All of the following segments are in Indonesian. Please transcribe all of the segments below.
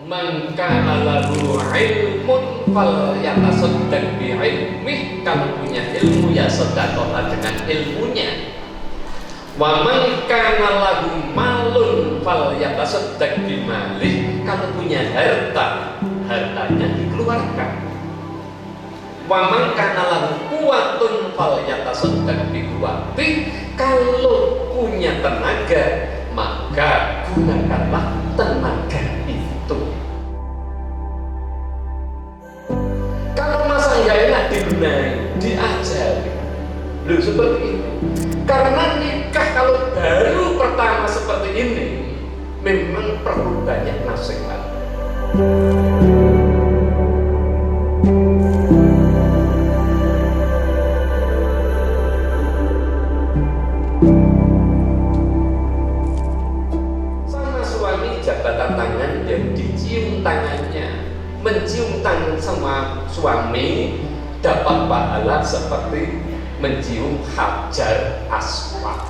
Man kana lahu ilmun fal yatasaddaq bi ilmih, kalau punya ilmu ya sedekahlah dengan ilmunya. Wa man kana lahu malun fal yatasaddaq bi malih, kalau punya harta, hartanya dikeluarkan. Wa man kana lahu quwwatun fal yatasaddaq bi quwwatih, kalau punya tenaga maka gunakanlah tenaga itu. Kalau masa nggak enak dibenahi, diajari, loh seperti itu. Karena nikah kalau baru pertama seperti ini memang perlu banyak nasihat. Tangan dan dicium tangannya, mencium tangan sama suami dapat pahala seperti mencium hajar aswad.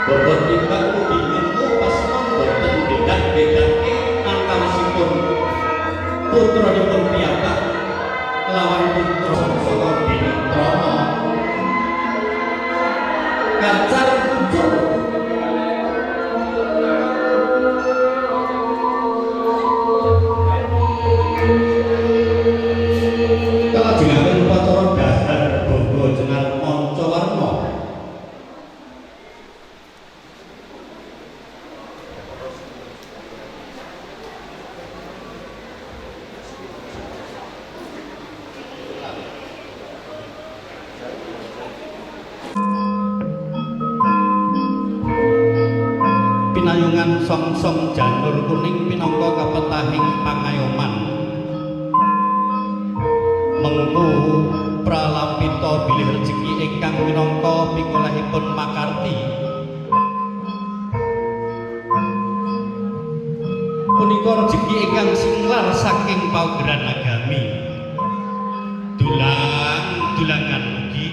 Bobot timbang pinayungan song-song janur kuning pinangka kapetahing pangayoman mengko pralapita bilih rejeki ingkang minangka pikolahipun makarti punika rejeki ingkang singlar saking paugeran agami dulang-dulangan mugi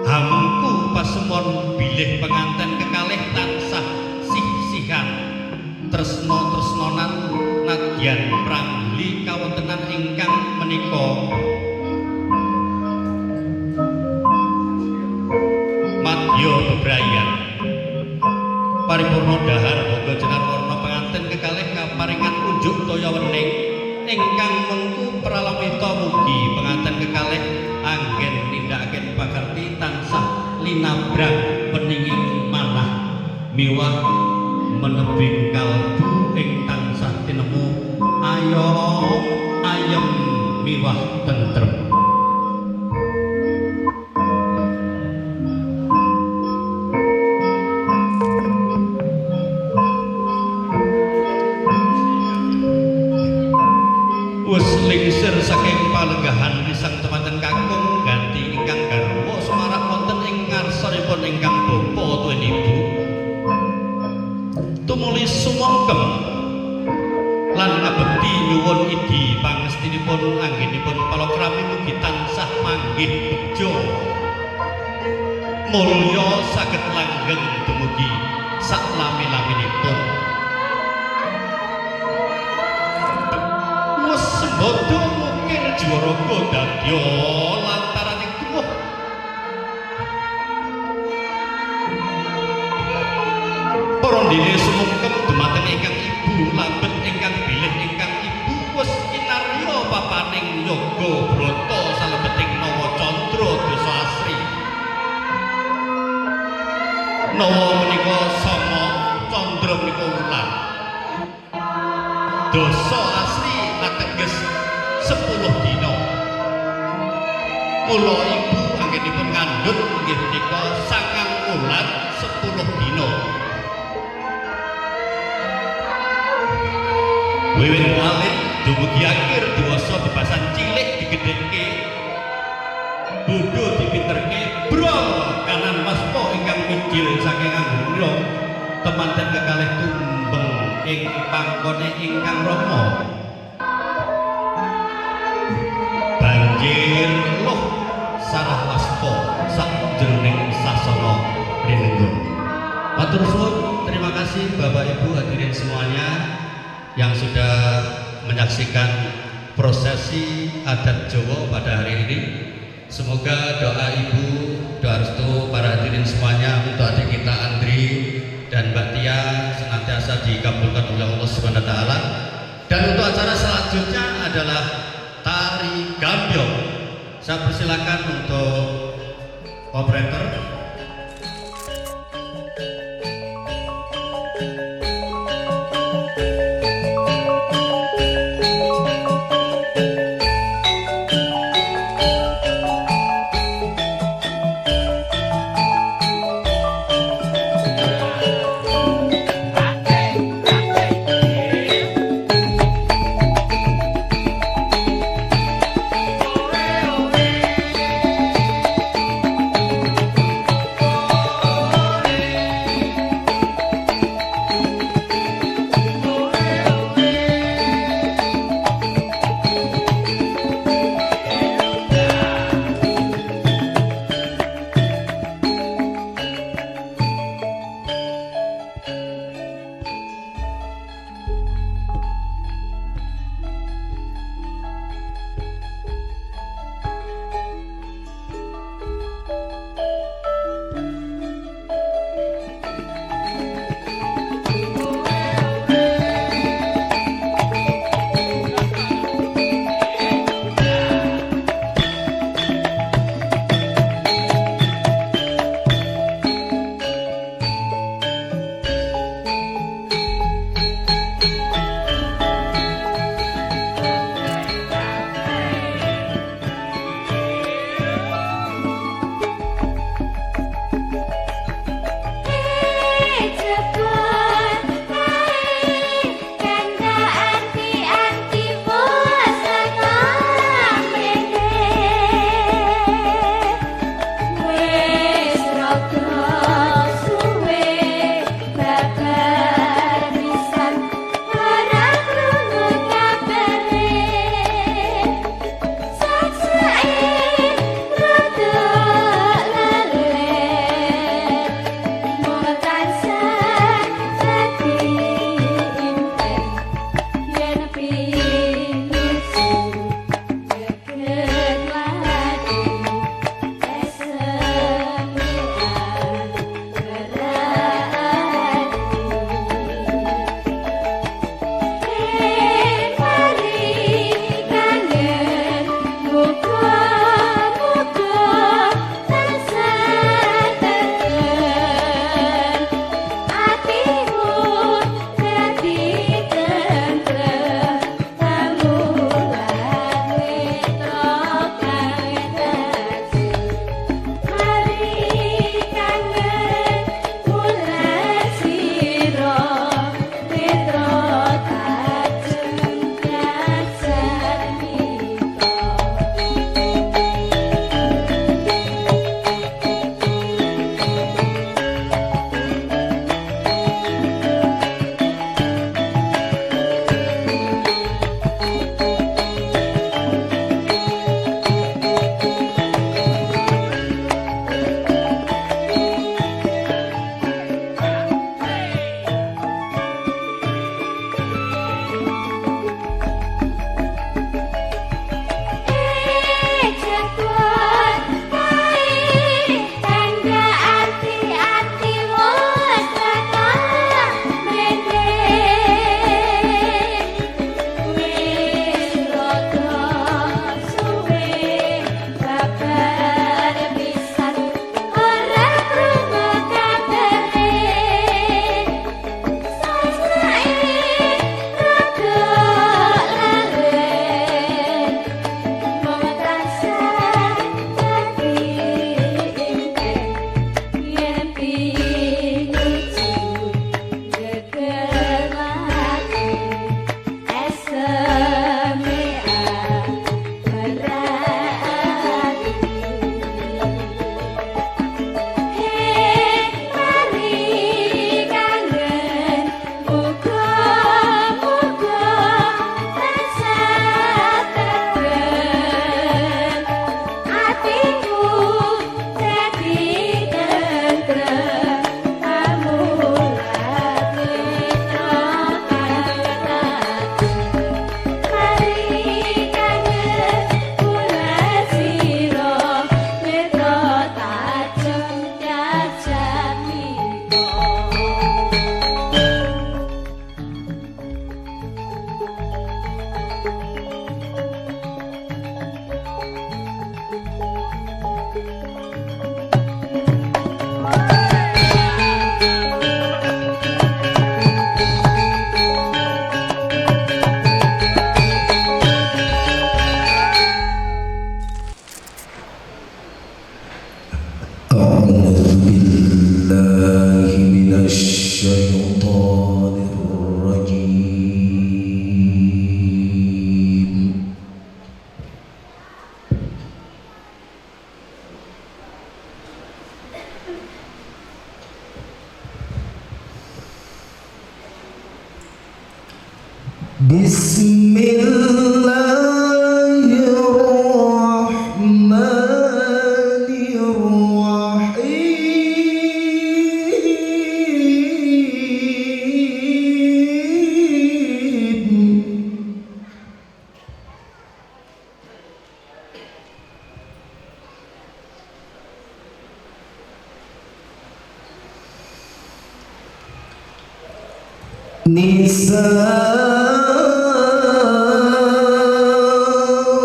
hamku pasemon bilih penganten kekalih tansah sih-sihan tresno-tresnonan nadyan pranggli kawontenan ingkang menika madya bebrayan paripurna dahar boga jenar warna penganten kekalih kaparingan unjuk toya wening ingkang mengku pralamita mugi penganten kekalih anggen nindakaken pakarti tansah linabrang peninging manah miwah menebing kalbu ing tansah tinemu ayem miwah tentrem. Wes lingsir saking palenggahan risang temanten kakung ganti ingkang garwa sumarak wonten ing ngarsanipun ingkang bapa tuwin ibu tumuli sumangkem lan ngabekti nyuwun idi pangestinipun anggenipun palakrami mugi tansah manggih bejo mulya saged langgeng dumugi saklami-laminipun. Sembodo mukir jiwaraga dadya lantaran ing tuwuh para dene sumungkem dumateng ingkang ibu labet ingkang bilih ingkang ibu wis kinarya papaning yoga brata salebeting nawa candra dasa asri nawa menika sama candra menika wulan dasa asri ateges 10 dina mula ibu anggenipun ngandhut inggih punika 9 wulan 10 dina wiwit alit dumugi akhir diwasa bebasan cilik digedheke bodho dipinterke brong kanan waspa ingkang mijil saking anggura temanten kekalih tumbeng ing pangkone ingkang rama banjir loh sarah waspa sakjroning sasana rinenggo. Matur suwun, terima kasih Bapak Ibu hadirin semuanya yang sudah menyaksikan prosesi adat Jawa pada hari ini. Semoga doa Ibu, doa restu para hadirin semuanya untuk adik kita Andri dan Mbak Tia senantiasa dikabulkan oleh Allah Subhanahu wa taala. Dan untuk acara selanjutnya adalah tari gambyong. Saya persilakan untuk operator.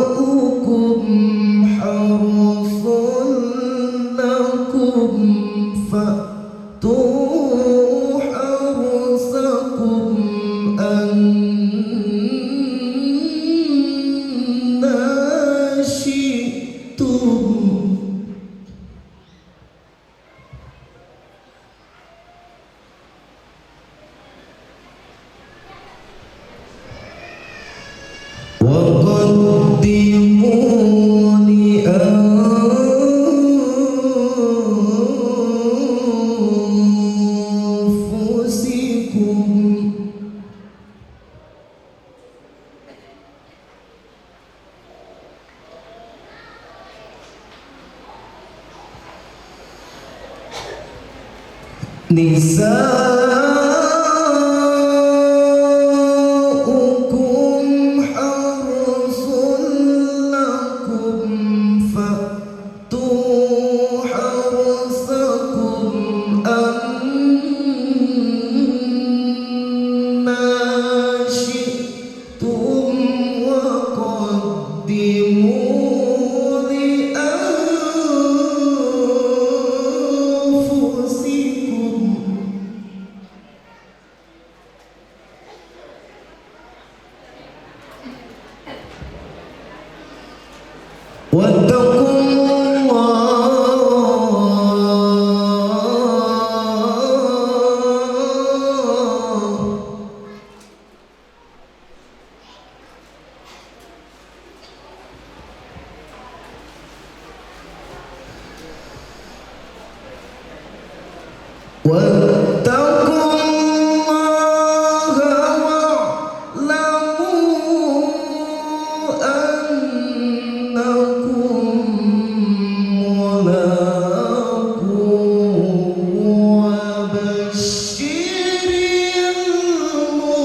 Nisa'ukum harthun lakum fa'tu harthakum anna syi'tum. وقدموا لأنفسكم nisa'ukum harthun lakum fa'tu harthakum anna syi'tum wa qaddimu li anfusikum. واتقوا الله واتقوا الله واعلموا أنكم ملاقوه وبشر المؤمنين.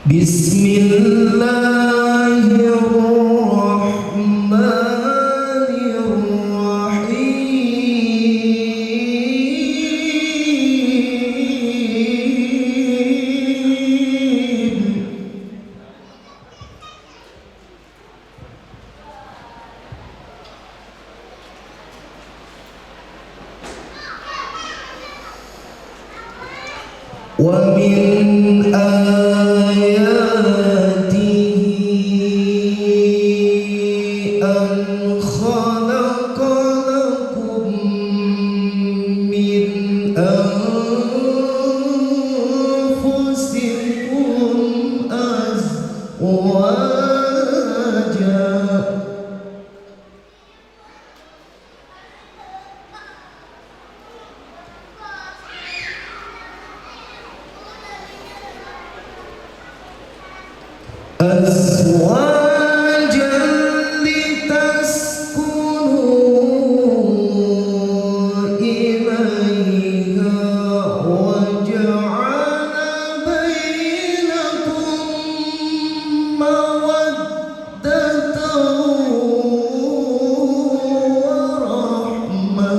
بسم الله الرحمن الرحيم. ومن آياته أن خلق لكم من أنفسكم أزواجا أزواجا لتسكنوا إليها وجعل بينكم مودة ورحمة.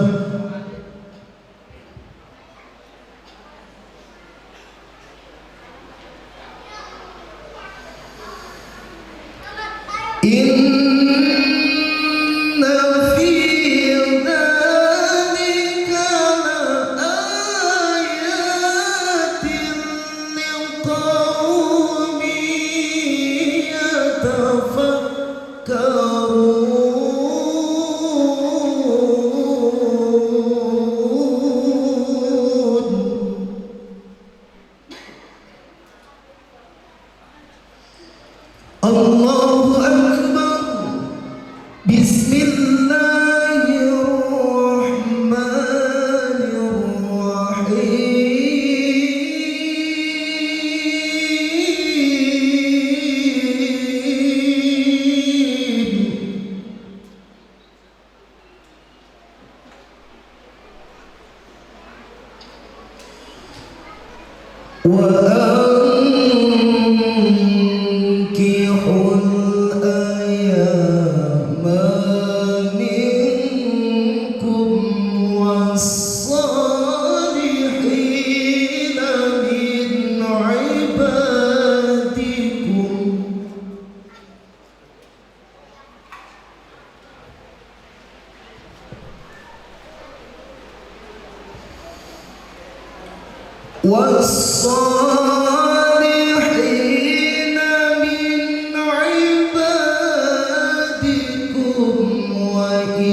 وأنكحوا الأيام منكم والصالحين من عبادكم والصالحين من عبادكم وإمائكم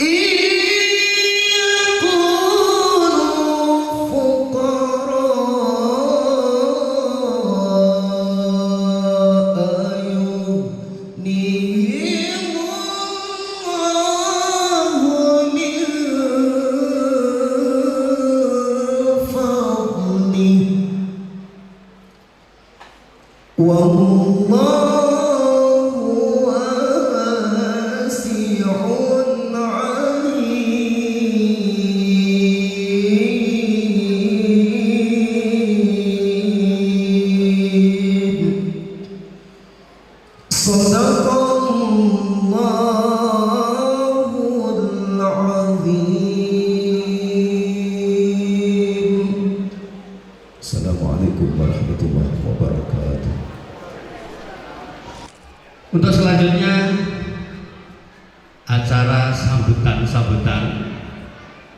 إن يكونوا فقراء يغنيهم الله من فضله والله واسع عليم صدق الله العظيم. Assalamualaikum warahmatullahi wabarakatuh. Untuk selanjutnya acara sambutan-sambutan,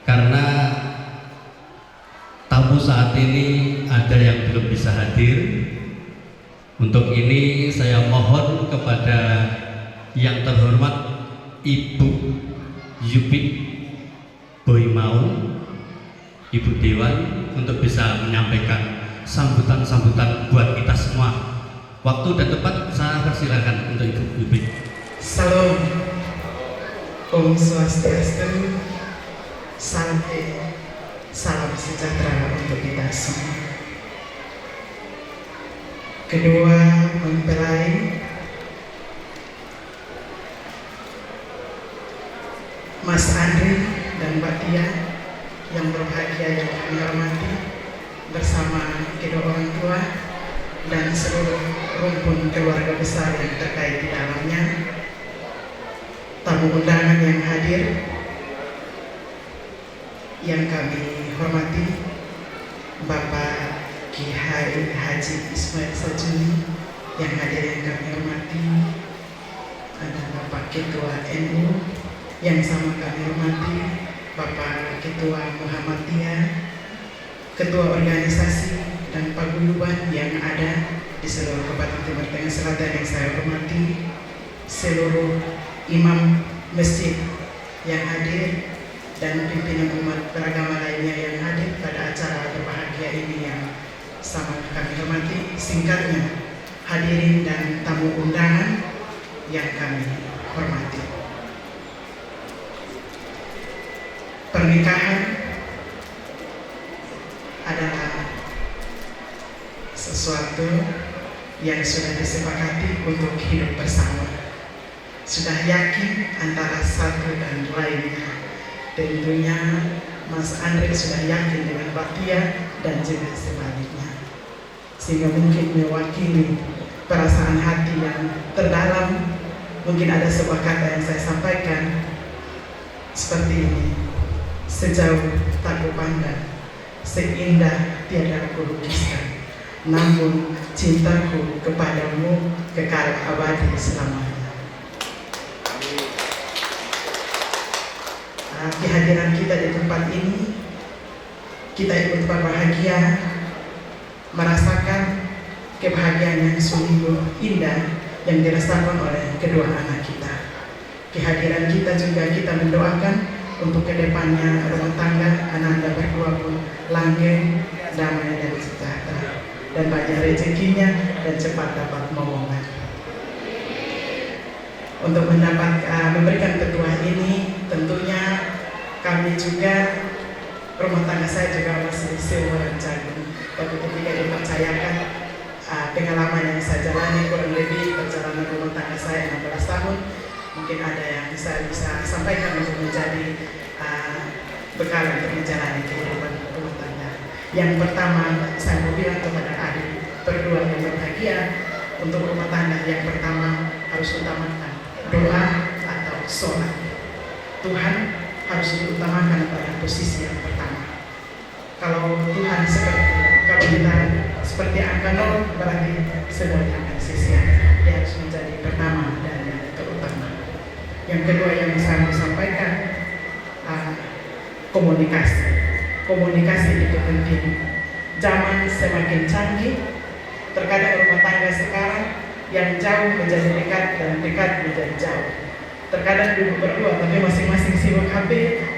karena tamu saat ini ada yang belum bisa hadir. Untuk ini saya mohon kepada yang terhormat Ibu Yupi Boimau, Ibu Dewan, untuk bisa menyampaikan sambutan-sambutan buat kita semua. Waktu dan tempat saya persilakan untuk Ibu Yupi. Salam, Om Swastiastu, salam sejahtera untuk kita semua. Kedua mempelai, Mas Andri dan Mbak Tia yang berbahagia yang kami hormati, bersama kedua orang tua dan seluruh rumpun keluarga besar yang terkait di dalamnya, tamu undangan yang hadir yang kami hormati, Bapak Kiai Haji Ismail Sajuni yang hadir yang kami hormati, ada Bapak Ketua NU yang sama kami hormati, Bapak Ketua Muhammadiyah, Ketua organisasi dan paguyuban yang ada di seluruh Kabupaten Timur Tengah Selatan yang saya hormati, seluruh imam masjid yang hadir dan pimpinan umat beragama lainnya yang hadir pada acara berbahagia ini yang sama kami hormati. Singkatnya, hadirin dan tamu undangan yang kami hormati. Pernikahan adalah sesuatu yang sudah disepakati untuk hidup bersama. Sudah yakin antara satu dan lainnya. Tentunya Mas Andre sudah yakin dengan Mbak Tia dan juga sebaliknya, sehingga mungkin mewakili perasaan hati yang terdalam. Mungkin ada sebuah kata yang saya sampaikan seperti ini: sejauh tak kupandang, seindah tiada kulukiskan, namun cintaku kepadamu kekal abadi selamanya. Kehadiran kita di tempat ini, kita ikut berbahagia, merasakan kebahagiaan yang sungguh indah yang dirasakan oleh kedua anak kita. Kehadiran kita juga kita mendoakan untuk kedepannya rumah tangga Ananda berdua pun langgeng, damai dan sejahtera, dan banyak rezekinya dan cepat dapat momongan. Untuk memberikan petuah ini, tentunya kami juga, rumah tangga saya juga masih seumuran jagung, tapi ketika dipercayakan pengalaman yang saya jalani kurang lebih perjalanan rumah tangga saya 16 tahun, mungkin ada yang bisa sampaikan untuk menjadi bekal untuk menjalani kehidupan rumah tangga. Yang pertama saya mau bilang kepada adik berdua yang berbahagia, untuk rumah tangga yang pertama harus utamakan doa atau sholat. Tuhan harus diutamakan pada posisi yang pertama. Kalau Tuhan kalau kita seperti angka 0, berarti semuanya akan sia-sia. Dia harus menjadi pertama dan yang terutama. Yang kedua yang saya mau sampaikan, komunikasi. Komunikasi itu penting. Zaman semakin canggih, terkadang rumah tangga sekarang yang jauh menjadi dekat dan dekat menjadi jauh. Terkadang duduk berdua tapi masing-masing sibuk HP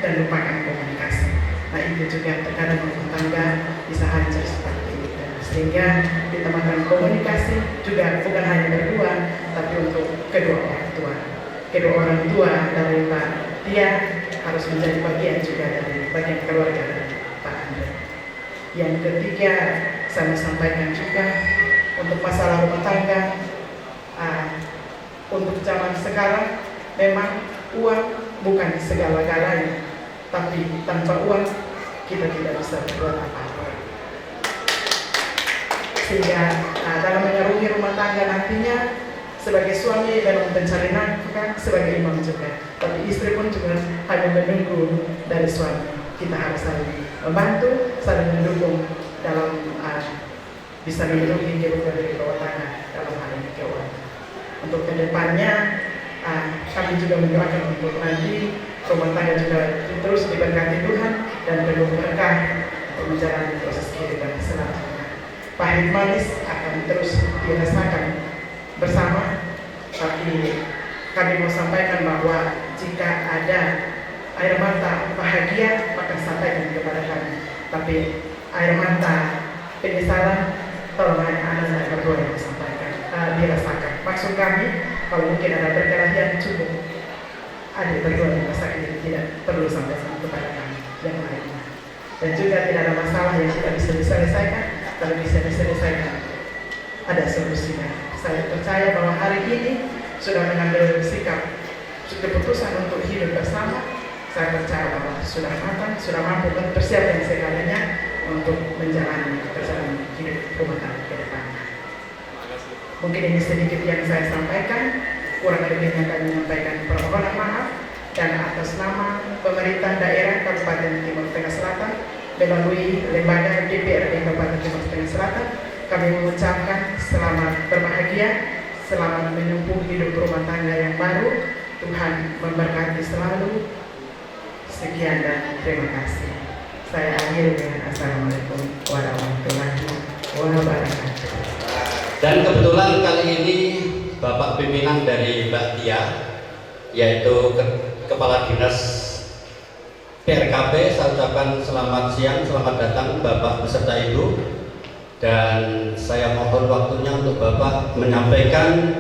dan lupakan komunikasi. Nah itu juga terkadang rumah tangga bisa hancur seperti itu. Sehingga ditambahkan komunikasi juga bukan hanya berdua, tapi untuk kedua orang tua. Kedua orang tua dari Pak Tia harus menjadi bagian juga dari bagian keluarga dari Pak Andre. Yang ketiga saya sampaikan juga untuk masalah rumah tangga, untuk zaman sekarang memang uang bukan segala-galanya, tapi tanpa uang kita tidak bisa berbuat apa-apa. Sehingga dalam mengarungi rumah tangga nantinya sebagai suami dalam pencari nafkah, sebagai imam juga, tapi istri pun juga hanya menunggu dari suami. Kita harus saling membantu, saling mendukung dalam bisa melindungi kehidupan dari rumah tangga dalam hal ini keuangan. Untuk kedepannya kami juga mendoakan untuk nanti rumah tangga juga terus diberkati Tuhan dan penuh berkah untuk menjalani proses kehidupan selanjutnya. Pahit manis akan terus dirasakan bersama, tapi kami mau sampaikan bahwa jika ada air mata bahagia maka sampaikan kepada kami, tapi air mata penyesalan tolong hanya Anda dan berdua yang disampaikan, dirasakan. Maksud kami, kalau mungkin ada perkelahian cukup adik berdua yang merasakan, jadi tidak perlu sampai kepada kami yang lainnya. Dan juga tidak ada masalah yang tidak bisa diselesaikan, kalau bisa diselesaikan ada solusinya. Saya percaya bahwa hari ini sudah mengambil sikap keputusan untuk hidup bersama. Saya percaya bahwa sudah matang, sudah mampu mempersiapkan segalanya untuk menjalani perjalanan hidup rumah tangga ke depan. Mungkin ini sedikit yang saya sampaikan, kurang lebihnya kami menyampaikan permohonan maaf, dan atas nama pemerintah daerah Kabupaten Timur Tengah Selatan melalui lembaga DPRD Kabupaten Timur Tengah Selatan, kami mengucapkan selamat berbahagia, selamat menempuh hidup rumah tangga yang baru. Tuhan memberkati selalu. Sekian dan terima kasih. Saya akhiri dengan Assalamualaikum warahmatullahi wabarakatuh. Dan kebetulan kali ini Bapak pimpinan dari Mbak Tia, yaitu Kepala Dinas PRKP, saya ucapkan selamat siang, selamat datang Bapak beserta Ibu. Dan saya mohon waktunya untuk Bapak menyampaikan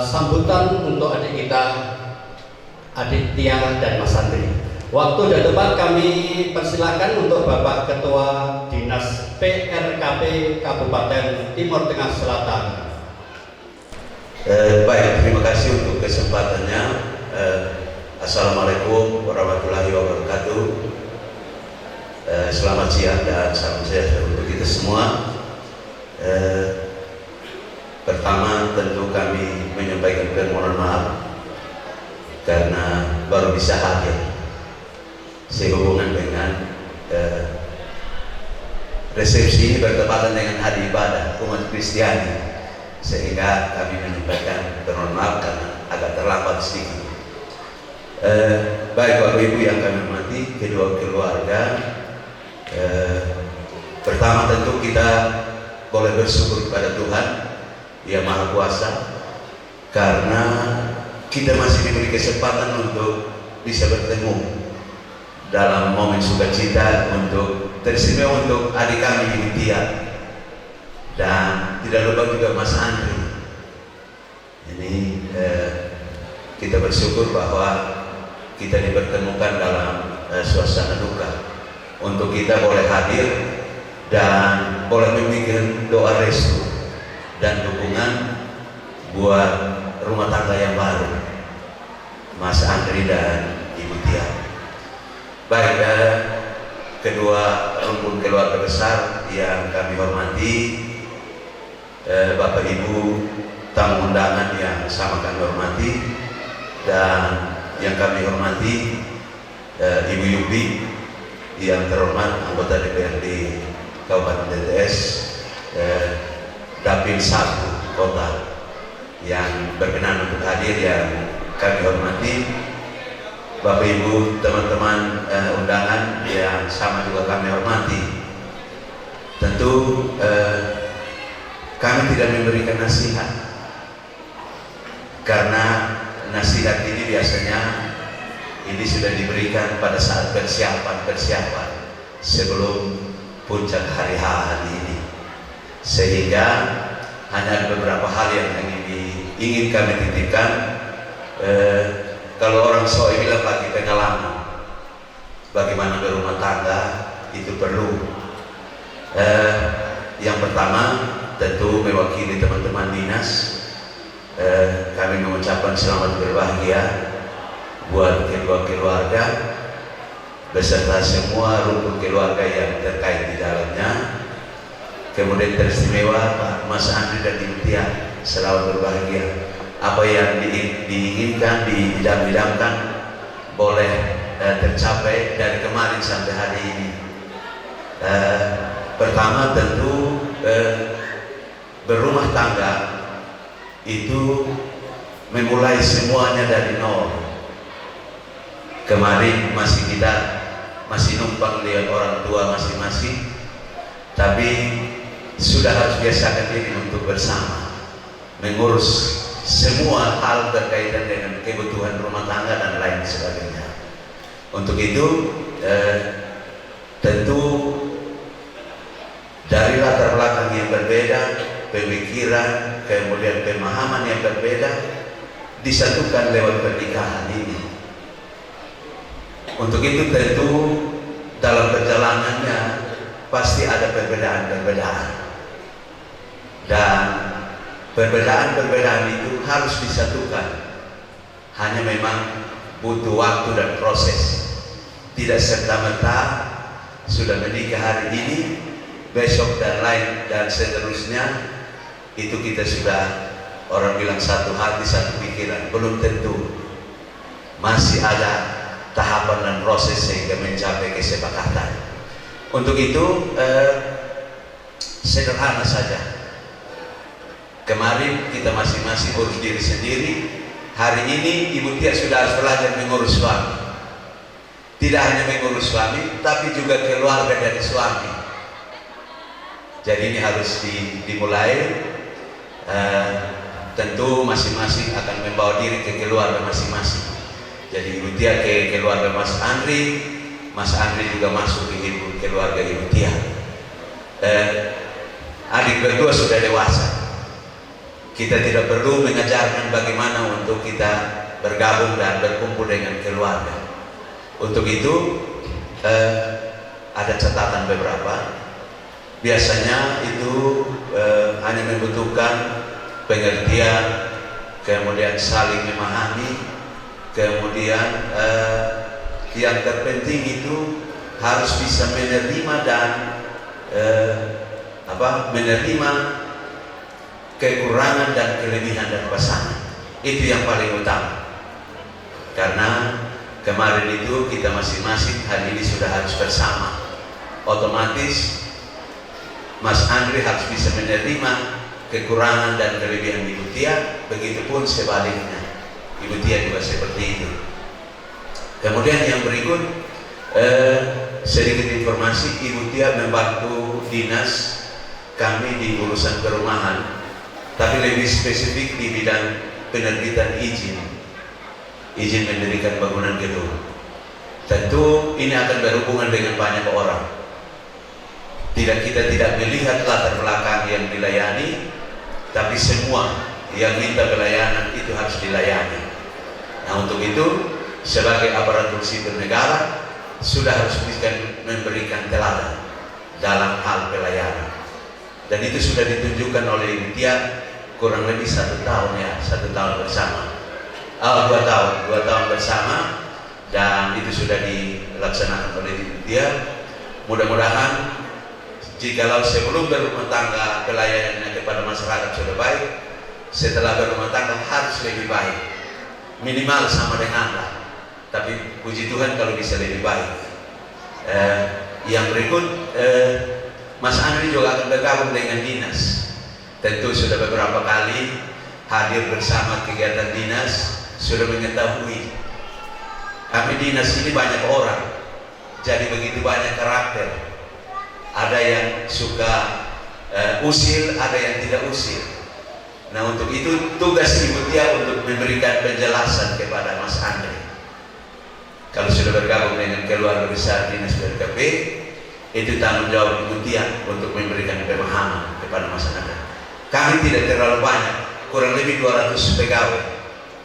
sambutan untuk adik kita, adik Tia dan Mas Andri. Waktu dan tempat kami persilakan untuk Bapak Ketua Dinas PRKP Kabupaten Timur Tengah Selatan. Baik, terima kasih untuk kesempatannya. Assalamualaikum warahmatullahi wabarakatuh. Selamat siang dan salam sejahtera untuk kita semua. Pertama tentu kami menyampaikan permohonan maaf karena baru bisa hadir sehubungan dengan resepsi bertepatan dengan hari ibadah umat Kristiani, sehingga kami menyampaikan permohonan maaf karena agak terlambat sedikit. Baik Bapak Ibu yang kami hormati, kedua keluarga, pertama tentu kita boleh bersyukur kepada Tuhan Yang Maha Kuasa karena kita masih diberi kesempatan untuk bisa bertemu dalam momen sukacita untuk teristimewa untuk adik kami ini Tia, dan tidak lupa juga Mas Andri. Ini kita bersyukur bahwa kita dipertemukan dalam suasana duka. Untuk kita boleh hadir dan boleh memberikan doa restu dan dukungan buat rumah tangga yang baru, Mas Andri dan Ibu Tia. Baik, kedua rumpun keluarga besar yang kami hormati, Bapak Ibu tamu undangan yang sama kami hormati, dan yang kami hormati Ibu Yubi yang terhormat anggota DPRD Kabupaten TTS Dapil 1 Kota yang berkenan untuk hadir, yang kami hormati, Bapak Ibu teman-teman undangan yang sama juga kami hormati. Tentu kami tidak memberikan nasihat, karena nasihat ini biasanya ini sudah diberikan pada saat persiapan sebelum puncak hari ini, sehingga hanya beberapa hal yang ingin kami titipkan. Kalau orang Soe bilang bagi pengalaman bagaimana berumah tangga itu perlu. Yang pertama tentu mewakili teman-teman dinas, kami mengucapkan selamat berbahagia buat kedua keluarga beserta semua rumpun keluarga yang terkait di dalamnya. Kemudian teristimewa Pak Mas Andri dan Ibu Tia, selamat berbahagia. Apa yang diinginkan, didam-damkan boleh tercapai dari kemarin sampai hari ini. Pertama tentu berumah tangga itu memulai semuanya dari nol. Kemarin kita masih numpang lihat orang tua masing-masing, tapi sudah harus biasakan diri untuk bersama mengurus semua hal berkaitan dengan kebutuhan rumah tangga dan lain sebagainya. Untuk itu tentu dari latar belakang yang berbeda, pemikiran, kemudian pemahaman yang berbeda disatukan lewat pernikahan ini. Untuk itu tentu dalam perjalanannya pasti ada perbedaan-perbedaan, dan perbedaan-perbedaan itu harus disatukan. Hanya memang butuh waktu dan proses. Tidak serta-merta sudah menikah hari ini, besok dan lain dan seterusnya itu kita sudah, orang bilang satu hati satu pikiran. Belum tentu, masih ada tahapan dan proses sehingga mencapai kesepakatan. Untuk itu sederhana saja. Kemarin kita masing-masing urus diri sendiri. Hari ini Ibu Tia sudah harus belajar mengurus suami. Tidak hanya mengurus suami, tapi juga keluarga dari suami. Jadi ini harus dimulai. Tentu masing-masing akan membawa diri ke keluarga masing-masing. Jadi Ibu Tia ke keluarga Mas Andri, Mas Andri juga masuk ke keluarga Ibu Tia. Adik berdua sudah dewasa. Kita tidak perlu mengajarkan bagaimana untuk kita bergabung dan berkumpul dengan keluarga. Untuk itu ada catatan beberapa. Biasanya itu hanya membutuhkan pengertian, kemudian saling memahami, kemudian yang terpenting itu harus bisa menerima dan menerima kekurangan dan kelebihan dari pasangan. Itu yang paling utama. Karena kemarin itu kita masing-masing, hari ini sudah harus bersama. Otomatis Mas Andri harus bisa menerima kekurangan dan kelebihan Ibu Tia, begitupun sebaliknya. Ibu Tia juga seperti itu. Kemudian yang berikut sedikit informasi. Ibu Tia membantu dinas kami di urusan perumahan, tapi lebih spesifik di bidang penerbitan izin mendirikan bangunan gedung. Tentu ini akan berhubungan dengan banyak orang. Kita tidak melihat latar belakang yang dilayani, tapi semua yang minta pelayanan itu harus dilayani. Nah, untuk itu sebagai aparatur sipil negara sudah harus bisa memberikan teladan. dalam hal pelayanan. Dan itu sudah ditunjukkan oleh Ibu Tia kurang lebih 1 tahun ya, 1 tahun bersama. 2 tahun bersama, dan itu sudah dilaksanakan oleh Ibu Tia. Mudah-mudahan jikalau sebelum berumah tangga pelayanannya kepada masyarakat sudah baik, setelah berumah tangga harus lebih baik, minimal sama dengan Allah. Tapi puji Tuhan kalau bisa lebih baik. Yang berikut, Mas Andri juga akan bergabung dengan dinas. Tentu sudah beberapa kali hadir bersama kegiatan dinas, sudah mengetahui kami dinas ini banyak orang, jadi begitu banyak karakter. Ada yang suka usil, ada yang tidak usil. Nah, untuk itu tugas Ibu Tia untuk memberikan penjelasan kepada Mas Andri. Kalau sudah bergabung dengan keluarga besar dinas BRKP, itu tanggung jawab Ibu Tia untuk memberikan pemahaman kepada masyarakat. Kami tidak terlalu banyak, kurang lebih 200 pegawai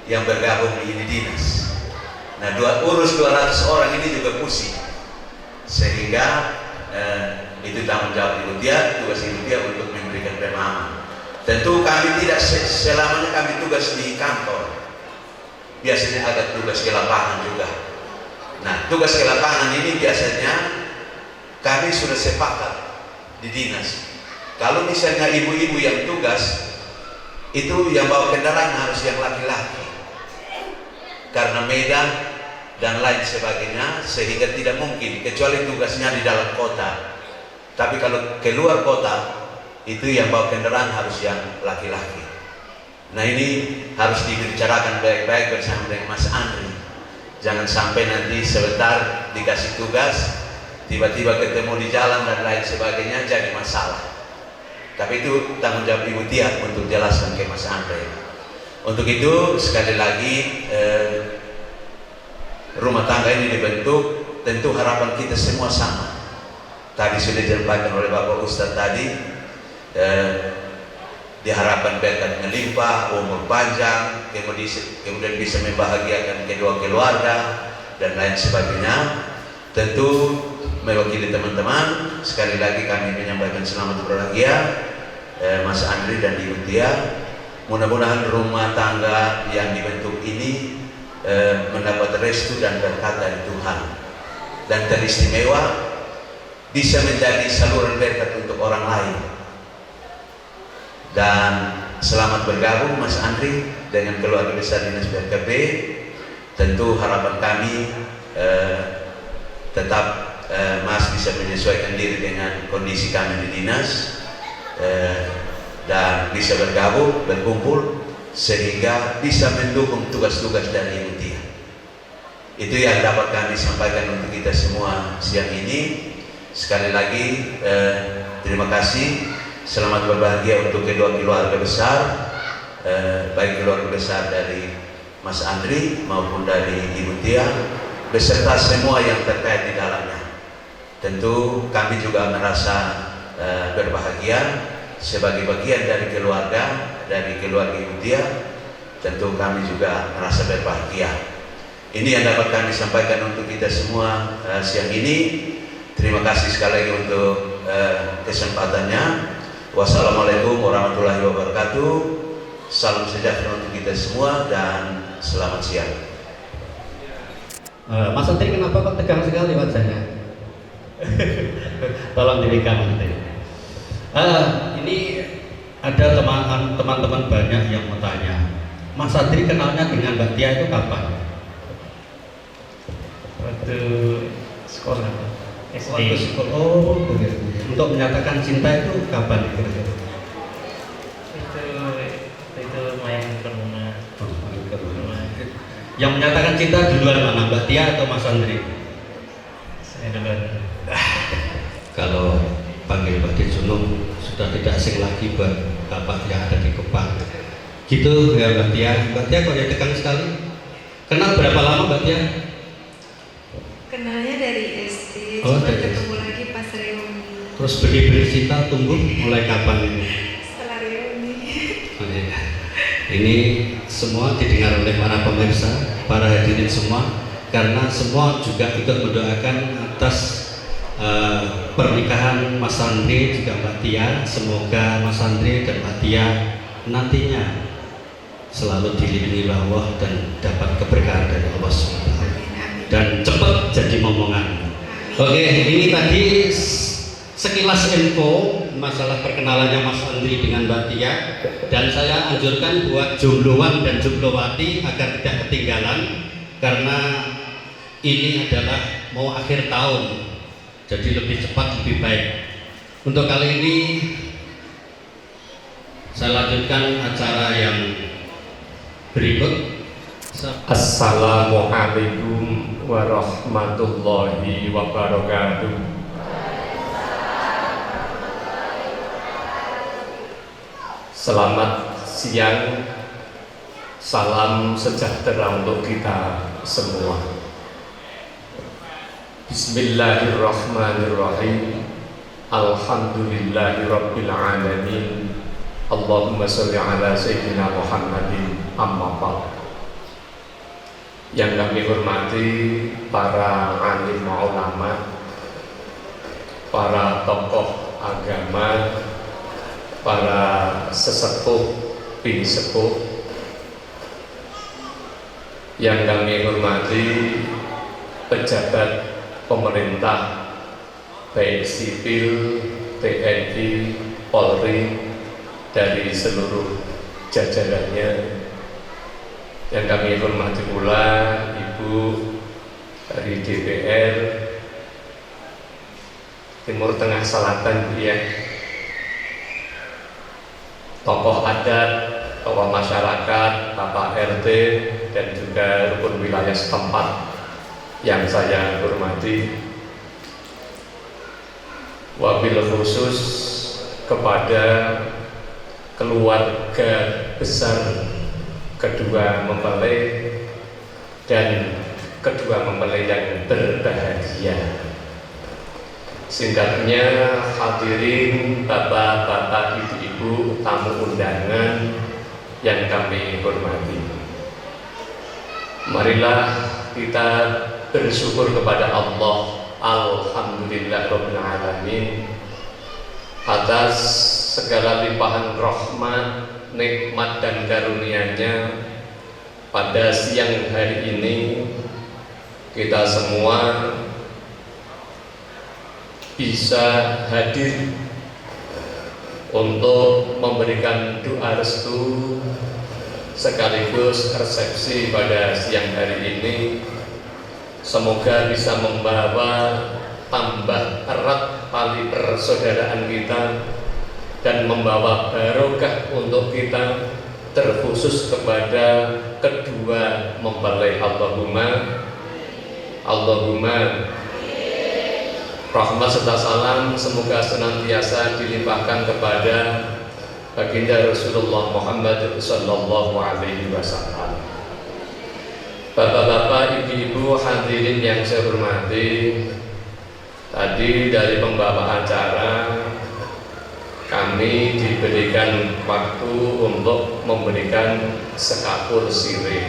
yang bergabung di ini dinas. Nah, urus 200 orang ini juga pusing, sehingga itu tanggung jawab Ibu Tia, tugas Ibu Tia untuk memberikan pemahaman. Tentu kami tidak selamanya kami tugas di kantor, biasanya ada tugas ke lapangan juga. Nah, tugas ke lapangan ini biasanya kami sudah sepakat di dinas. Kalau misalnya ibu-ibu yang tugas, itu yang bawa kendaraan harus yang laki-laki, karena medan dan lain sebagainya, sehingga tidak mungkin kecuali tugasnya di dalam kota. Tapi kalau keluar kota, itu yang bawa kendaraan harus yang laki-laki. Nah, ini harus dibicarakan baik-baik bersama dengan Mas Andri. Jangan sampai nanti sebentar dikasih tugas, tiba-tiba ketemu di jalan dan lain sebagainya jadi masalah. Tapi itu tanggung jawab Ibu Tia untuk jelaskan ke Mas Andre. Untuk itu sekali lagi, rumah tangga ini dibentuk, tentu harapan kita semua sama. Tadi sudah disampaikan oleh Bapak Ustadz tadi, diharapkan berkat melimpah, umur panjang, kemudian bisa membahagiakan kedua keluarga dan lain sebagainya. Tentu mewakili teman-teman, sekali lagi kami menyampaikan selamat berbahagia Mas Andri dan Ibu Tia. Mudah-mudahan rumah tangga yang dibentuk ini mendapat restu dan berkat dari Tuhan, dan teristimewa bisa menjadi saluran berkat untuk orang lain. Dan selamat bergabung Mas Andri dengan keluarga besar dinas BRKP. Tentu harapan kami tetap Mas bisa menyesuaikan diri dengan kondisi kami di dinas, dan bisa bergabung, berkumpul, sehingga bisa mendukung tugas-tugas dari Ibu Tia. Itu yang dapat kami sampaikan untuk kita semua siang ini. Sekali lagi terima kasih, selamat berbahagia untuk kedua keluarga besar, baik keluarga besar dari Mas Andri maupun dari Ibu Tia, beserta semua yang terkait di dalamnya. Tentu kami juga merasa berbahagia sebagai bagian dari keluarga Ibu Tia. Tentu kami juga merasa berbahagia. Ini yang dapat kami sampaikan untuk kita semua siang ini. Terima kasih sekali lagi untuk kesempatannya. Wassalamualaikum warahmatullahi wabarakatuh. Salam sejahtera untuk kita semua dan selamat siang. Mas Andri, kenapa kok tegang sekali wajahnya? Tolong dirikan nanti. Ini ada teman-teman banyak yang mau tanya, Mas Andri kenalnya dengan Mbak Tia itu kapan? Waktu sekolah SD. Waktu sekolah. Oh, begitu. Untuk menyatakan cinta itu kapan kira-kira? Itu main ke rumah. Yang menyatakan cinta duluan mana, Mbak Tia atau Mas Andri? Saya duluan. Kalau panggil Mbak Junung sudah tidak asing lagi buat bapak yang ada di Kupang. Gitu ya Mbak Tia. Mbak Tia kok ya tegang sekali. Kenal berapa lama Mbak Tia? Kenalnya dari SD, Oh, cuma dari ketemu SD. lagi pas reuni. Terus benih-benih cinta tumbuh mulai kapan ini? Setelah reuni. Oh, iya. Ini semua didengar oleh para pemirsa, para hadirin semua, karena semua juga ikut mendoakan atas pernikahan Mas Andri juga Mbak Tia. Semoga Mas Andri dan Mbak Tia nantinya selalu dilindungi Allah dan dapat keberkahan dari Allah SWT dan cepat jadi momongan. Oke, ini tadi sekilas info masalah perkenalannya Mas Andri dengan Mbak Tia, dan saya anjurkan buat jombloan dan jomblowati agar tidak ketinggalan karena ini adalah mau akhir tahun, jadi lebih cepat lebih baik. Untuk kali ini saya lanjutkan acara yang berikut. Assalamualaikum warahmatullahi wabarakatuh. Selamat siang, salam sejahtera untuk kita semua. Bismillahirrahmanirrahim. Alhamdulillahirabbil alamin. Allahumma sholli ala sayyidina Muhammadin. Amma ba'd. Yang kami hormati para alim ulama, para tokoh agama, para sesepuh, pinsepuh, yang kami hormati pejabat pemerintah baik sipil, TNI, Polri dari seluruh jajarannya. Yang kami hormati pula Ibu dari DPR Timur Tengah Selatan, ya, tokoh adat, tokoh masyarakat, Bapak RT, dan juga rukun wilayah setempat yang saya hormati. Wabil khusus kepada keluarga besar kedua mempelai dan kedua mempelai yang berbahagia. Singkatnya, hadirin bapak-bapak, ibu-ibu, tamu undangan yang kami hormati, marilah kita bersyukur kepada Allah. Alhamdulillahirabbil alamin atas segala limpahan rahmat, nikmat dan karunia-Nya. Pada siang hari ini kita semua bisa hadir untuk memberikan doa restu sekaligus resepsi pada siang hari ini. Semoga bisa membawa tambah erat tali persaudaraan kita dan membawa barokah untuk kita, terkhusus kepada kedua mempelai. Allahumma rahmat serta salam semoga senantiasa dilimpahkan kepada baginda Rasulullah Muhammad sallallahu alaihi wasallam. Bapak-bapak, ibu-ibu, hadirin yang saya hormati, tadi dari pembawa acara kami diberikan waktu untuk memberikan sekapur sirih.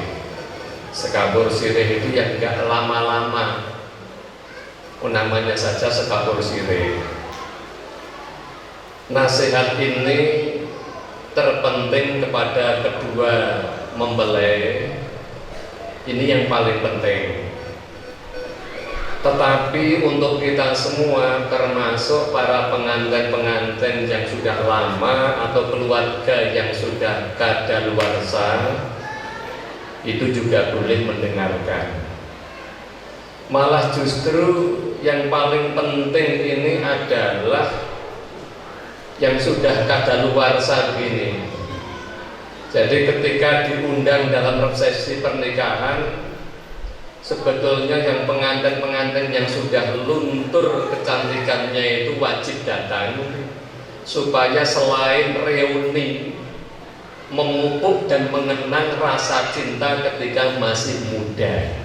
Sekapur sirih itu yang enggak lama-lama, namanya saja sekapur sirih. Nasihat ini terpenting kepada kedua mempelai, ini yang paling penting. Tetapi untuk kita semua, termasuk para pengantin-pengantin yang sudah lama atau keluarga yang sudah kadaluarsa, itu juga boleh mendengarkan. Malah justru yang paling penting ini adalah yang sudah kadaluarsa begini. Jadi ketika diundang dalam resepsi pernikahan, sebetulnya yang pengantin-pengantin yang sudah luntur kecantikannya itu wajib datang, supaya selain reuni memupuk dan mengenang rasa cinta ketika masih muda.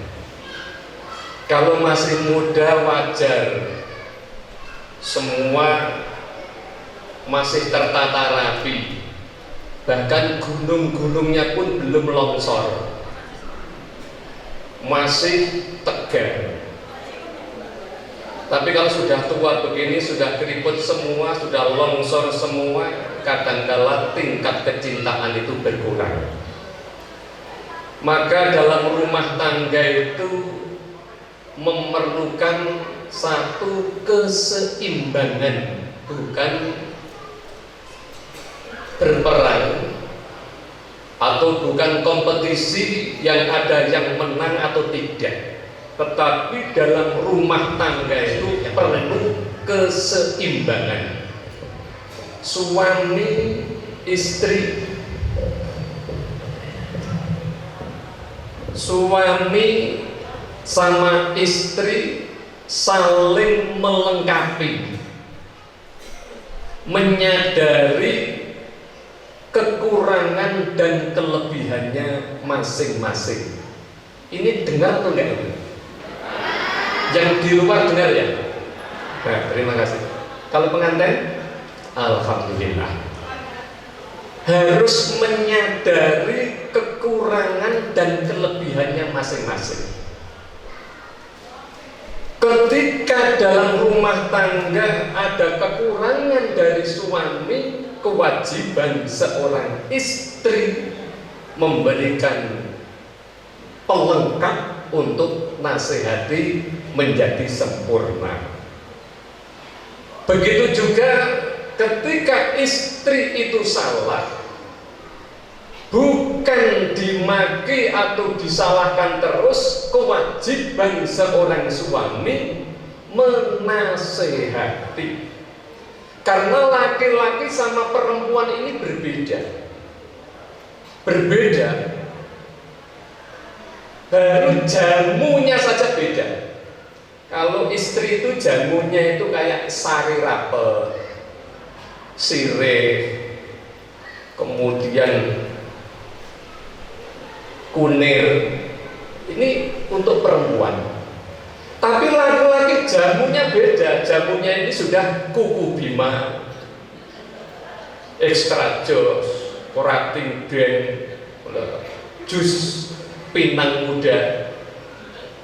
Kalau masih muda wajar, semua masih tertata rapi, bahkan gunung-gunungnya pun belum longsor, masih tegar. Tapi kalau sudah tua begini, sudah keriput semua, sudah longsor semua, kadangkala tingkat kecintaan itu berkurang. Maka dalam rumah tangga itu memerlukan satu keseimbangan, bukan berperang atau bukan kompetisi yang ada yang menang atau tidak. Tetapi dalam rumah tangga itu perlu keseimbangan. Suami istri, suami sama istri saling melengkapi, menyadari kekurangan dan kelebihannya masing-masing. Ini dengar atau enggak? Yang di luar dengar ya? Nah, terima kasih. Kalau pengantin, alhamdulillah. Harus menyadari kekurangan dan kelebihannya masing-masing. Ketika dalam rumah tangga ada kekurangan dari suami, kewajiban seorang istri memberikan pelengkap untuk nasihati menjadi sempurna. Begitu juga ketika istri itu salah, bukan dimaki atau disalahkan terus, kewajiban seorang suami menasehati. Karena laki-laki sama perempuan ini berbeda. Baru jamunya saja beda. Kalau istri itu jamunya itu kayak sari rapet, sirih, kemudian kunir. Ini untuk perempuan. Tapi laki-laki jamunya beda. Jamunya ini sudah kuku bima, extra jos, korating den, jus pinang muda.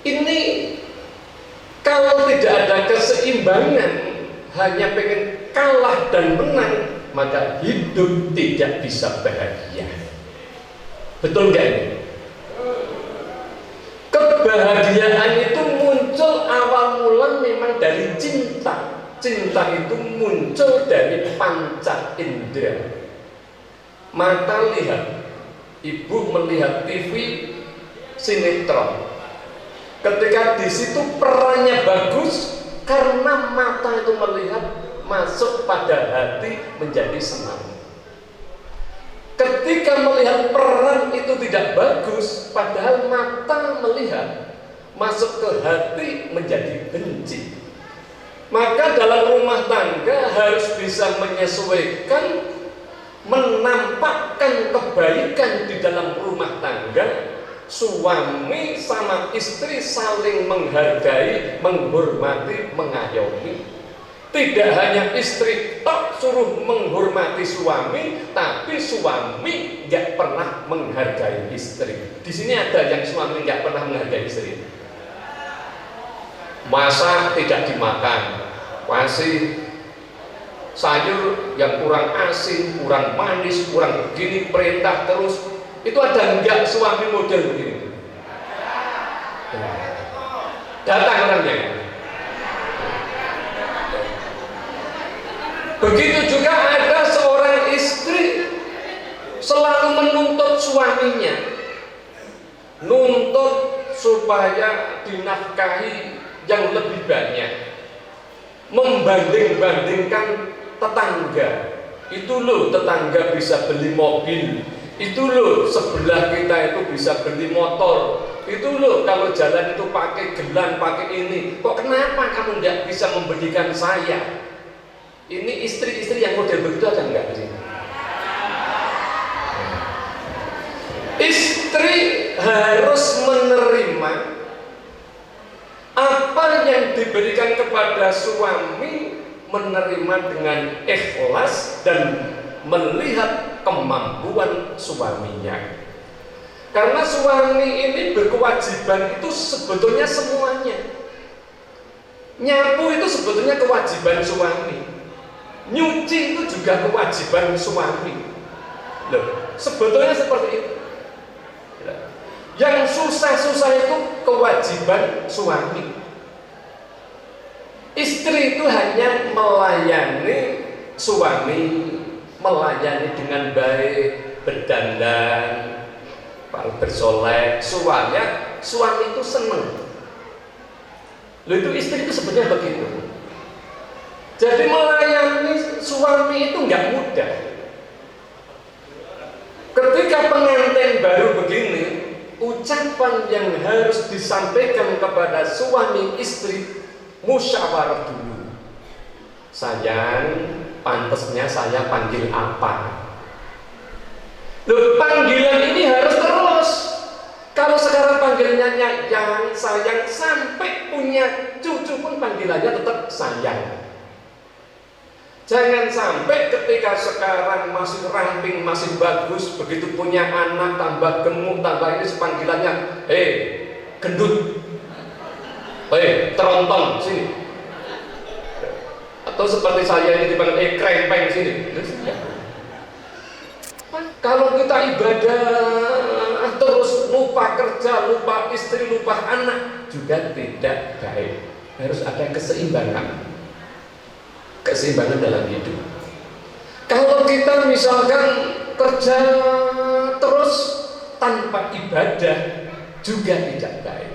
Ini kalau tidak ada keseimbangan, hanya pengen kalah dan menang, maka hidup tidak bisa bahagia. Betul nggak ini? Kebahagiaan itu muncul awal mula memang dari cinta. Cinta itu muncul dari panca indera. Mata lihat, ibu melihat TV, sinetron. Ketika di situ perannya bagus, karena mata itu melihat, masuk pada hati, menjadi senang. Ketika melihat peran itu tidak bagus, padahal mata melihat, masuk ke hati, menjadi benci. Maka dalam rumah tangga harus bisa menyesuaikan, menampakkan kebaikan di dalam rumah tangga. Suami sama istri saling menghargai, menghormati, mengayomi. Tidak hanya istri tok suruh menghormati suami, tapi suami nggak pernah menghargai istri. Di sini ada yang suami nggak pernah menghargai istri. Masak tidak dimakan, kasih sayur yang kurang asin, kurang manis, kurang begini, perintah terus. Itu ada enggak suami model begini? Datang orangnya. Begitu juga ada seorang istri selalu menuntut suaminya, nuntut supaya dinafkahi yang lebih banyak, membanding-bandingkan tetangga. Itu loh tetangga bisa beli mobil, itu loh sebelah kita itu bisa beli motor, itu loh kalau jalan itu pakai gelang, pakai ini. Kok kenapa kamu tidak bisa memberikan saya? Ini istri-istri yang model begitu ada enggak di sini? Istri harus menerima apa yang diberikan kepada suami, menerima dengan ikhlas dan melihat kemampuan suaminya. Karena suami ini berkewajiban itu sebetulnya semuanya. Nyapu itu sebetulnya kewajiban suami. Nyuci itu juga kewajiban suami. Loh, sebetulnya seperti itu. Yang susah-susah itu kewajiban suami. Istri itu hanya melayani suami, melayani dengan baik, berdandan, bersolek, supaya suami itu senang. Loh, itu istri itu sebenarnya begitu. Jadi melayani suami itu nggak mudah. Ketika pengantin baru begini, ucapan yang harus disampaikan kepada suami istri, musyawarah dulu. Sayang, pantasnya saya panggil apa? Loh, panggilan ini harus terus. Kalau sekarang panggilannya yang sayang, sampai punya cucu pun panggilannya tetap sayang. Jangan sampai ketika sekarang masih ramping, masih bagus, begitu punya anak tambah gemuk, tambah ini panggilannya, gendut, terontong sini. Atau seperti saya ini dipanggil krempeng sini. Kalau kita ibadah terus lupa kerja, lupa istri, lupa anak, juga tidak baik. Harus ada keseimbangan dalam hidup. Kalau kita misalkan kerja terus tanpa ibadah, juga tidak baik.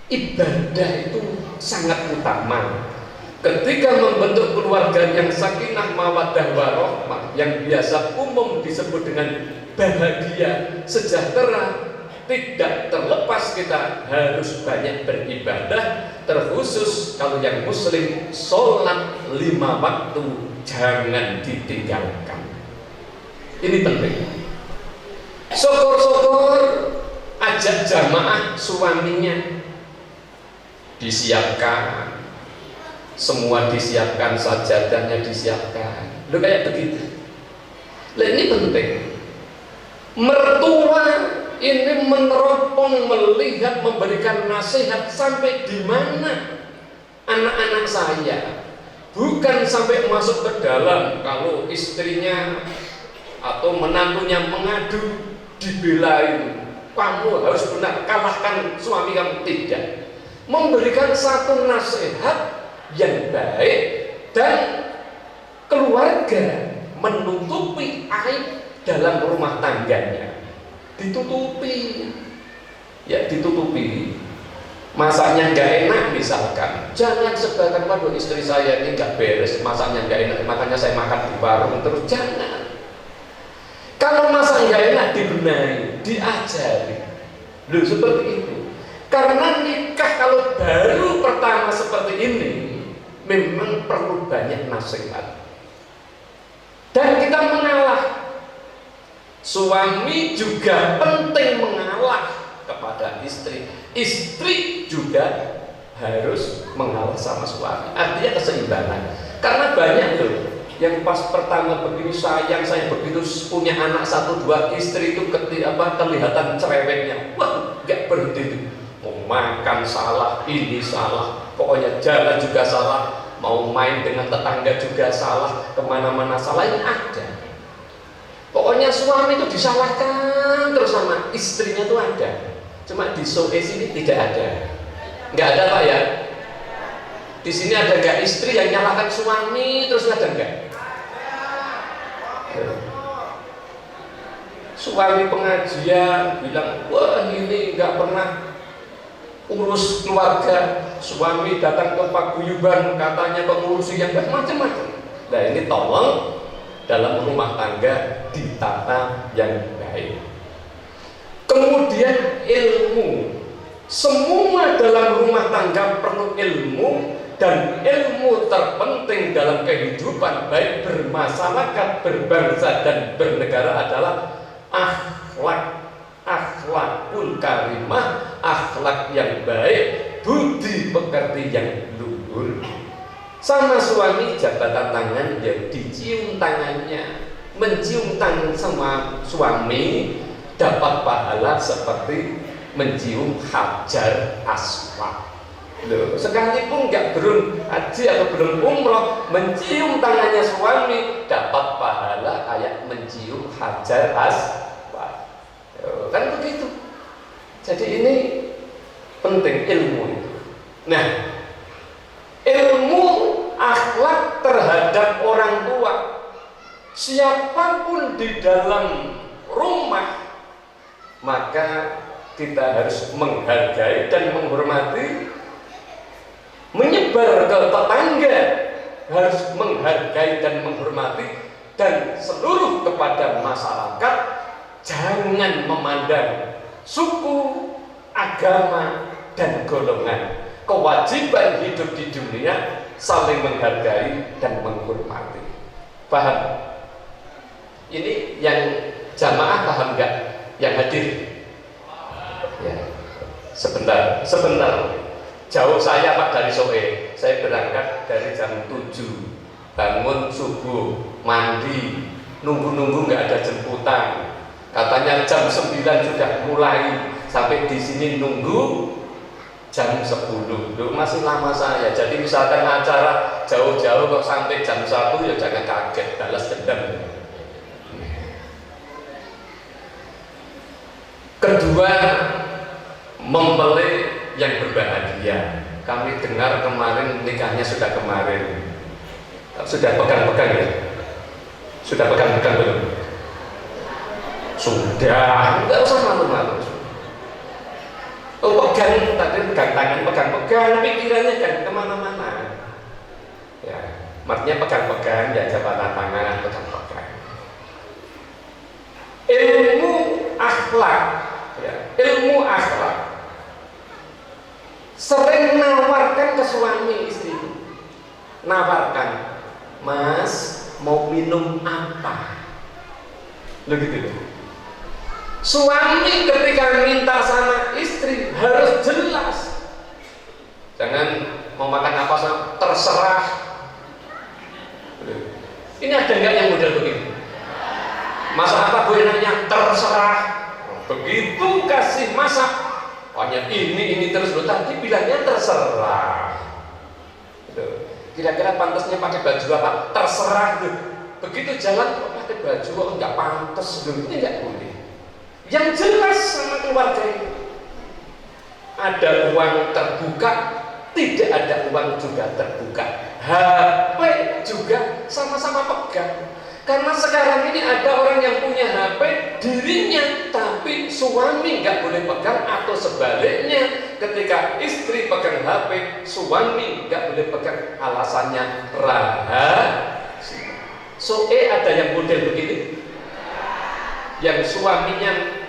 Ibadah itu sangat utama. Ketika membentuk keluarga yang sakinah mawaddah warahmah, yang biasa umum disebut dengan bahagia, sejahtera, tidak terlepas kita harus banyak beribadah, terkhusus kalau yang muslim, sholat 5 waktu jangan ditinggalkan. Ini penting. Syukur-syukur ajak jamaah suaminya, disiapkan, semua disiapkan, sajadahnya disiapkan. Loh, kayak begitu. Nah, ini penting. Mertua ini meneropong, melihat, memberikan nasihat sampai di mana anak-anak saya. Bukan sampai masuk ke dalam, kalau istrinya atau menantunya mengadu, dibelain. Kamu harus benar, kalahkan suami kamu. Tidak. Memberikan satu nasihat yang baik, dan keluarga menutupi aib dalam rumah tangganya. Ditutupi, ya ditutupi. Masaknya nggak enak misalkan, jangan sebarkan, waduh istri saya ini nggak beres, masaknya nggak enak, makanya saya makan di warung terus. Jangan. Kalau masak nggak enak, dibenahi, diajari. Loh, seperti itu. Karena nikah kalau baru pertama seperti ini, memang perlu banyak nasihat. Dan kita mengalah. Suami juga penting mengalah kepada istri. Istri juga harus mengalah sama suami. Artinya keseimbangan. Karena banyak loh yang pas pertama begini sayang, saya begitu punya anak 1-2, istri itu kelihatan cerewetnya. Wah, nggak berhenti itu. Mau makan salah, ini salah, pokoknya jalan juga salah, mau main dengan tetangga juga salah, kemana-mana salah, ini ada. Pokoknya suami itu disalahkan terus sama istrinya tuh ada. Cuma di SOS ini tidak ada. Nggak ada Pak ya? Di sini ada nggak istri yang nyalahkan suami terus ada nggak? Suami pengajian bilang, wah ini nggak pernah urus keluarga, suami datang ke paguyuban katanya pengurusi yang macam-macam. Nah ini tolong dalam rumah tangga ditata yang baik. Kemudian ilmu, semua dalam rumah tangga perlu ilmu, dan ilmu terpenting dalam kehidupan baik bermasyarakat, berbangsa dan bernegara adalah akhlak. Akhlakul karimah, akhlak yang baik, budi pekerti yang luhur. Sama suami jabatan tangan ya dicium tangannya, mencium tangan sama suami dapat pahala seperti mencium hajar aswad. Loh, sekalipun nggak belum haji atau belum umroh, mencium tangannya suami dapat pahala kayak mencium hajar aswad. Kan begitu. Jadi ini penting ilmu itu. Nah, ilmu akhlak terhadap orang tua, siapapun di dalam rumah, maka kita harus menghargai dan menghormati. Menyebar ke tetangga, harus menghargai dan menghormati, dan seluruh kepada masyarakat. Jangan memandang suku, agama, dan golongan. Kewajiban hidup di dunia saling menghargai dan menghormati. Paham? Ini yang jamaah paham nggak? Yang hadir? Ya. Sebentar. Jauh saya Pak dari sore. Saya berangkat dari jam 7. Bangun subuh, mandi, nunggu nggak ada jemputan. Katanya jam 9 sudah mulai, sampai di sini nunggu jam 10. Loh, masih lama saya. Jadi misalkan acara jauh-jauh kok sampai jam 1, ya jangan kaget, balas dendam. Kedua, membeli yang berbahagia. Kami dengar kemarin nikahnya sudah kemarin. Sudah pegang-pegang ya? Sudah pegang-pegang belum? Sudah, enggak usah malu-malu. Oh, pegang, tadi pegang tangan, pegang-pegang, pikirannya jangan kemana-mana. Ya, maksudnya pegang-pegang, ya jabatan tangan, pegang-pegang. Ilmu akhlak, ya, ilmu akhlak. Sering nawarkan ke suami istri, nawarkan, Mas mau minum apa? Lo gitu. Suami ketika minta sama istri harus jelas. Jangan mau makan apa terserah. Ini ada nggak yang model begini? Masak apa gue nanya terserah. Begitu kasih masak, hanya ini terus. Lo tadi bilangnya terserah. Kira-kira pantasnya pakai baju apa? Terserah. Begitu jalan kok pakai baju kok nggak pantas. Ini nggak boleh. Yang jelas sama keluarga ini, ada uang terbuka, tidak ada uang juga terbuka. HP juga sama-sama pegang. Karena sekarang ini ada orang yang punya HP dirinya, tapi suami nggak boleh pegang, atau sebaliknya, ketika istri pegang HP, suami nggak boleh pegang, alasannya rahasia. Ada yang model begini, yang suaminya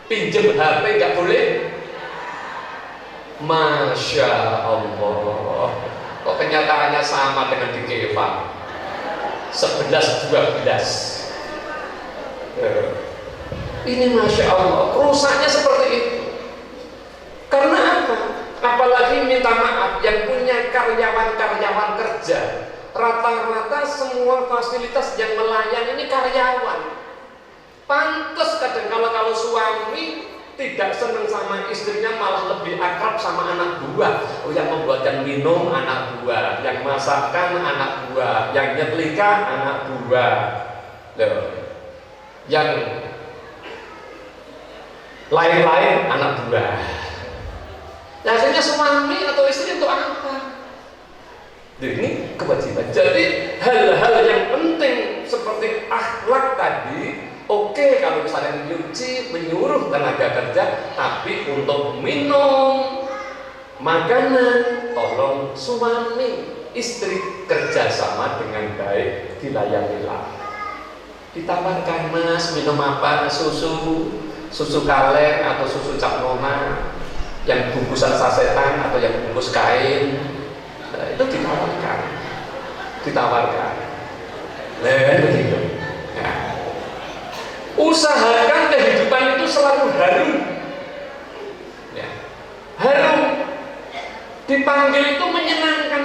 pinjem HP nggak boleh. Masya Allah, kok kenyataannya sama dengan di Keva 11-12. Ini Masya Allah, rusaknya seperti itu. Karena apa? Apalagi minta maaf, yang punya karyawan-karyawan kerja, rata-rata semua fasilitas yang melayani ini karyawan. Pantes kadang kalau suami tidak senang sama istrinya, malah lebih akrab sama anak buah. Oh, yang membuatkan minum anak buah, yang masakkan anak buah, yang nyetrika anak buah. Loh. Yang lain-lain anak buah. Nah, akhirnya suami atau istri untuk apa? Ini kewajiban. Jadi hal-hal yang penting seperti akhlak tadi, oke, kalau misalnya menyuci, menyuruh tenaga kerja, tapi untuk minum, makanan, tolong suami istri kerjasama dengan baik, dilayanilah. Ditawarkan, Mas minum apa? Susu kalen atau susu cap nona, yang bungkusan sasetan atau yang bungkus kain. Nah, itu ditawarkan. Begitu. Nah, usahakan kehidupan itu selalu harum. Ya. Harum. Dipanggil itu menyenangkan.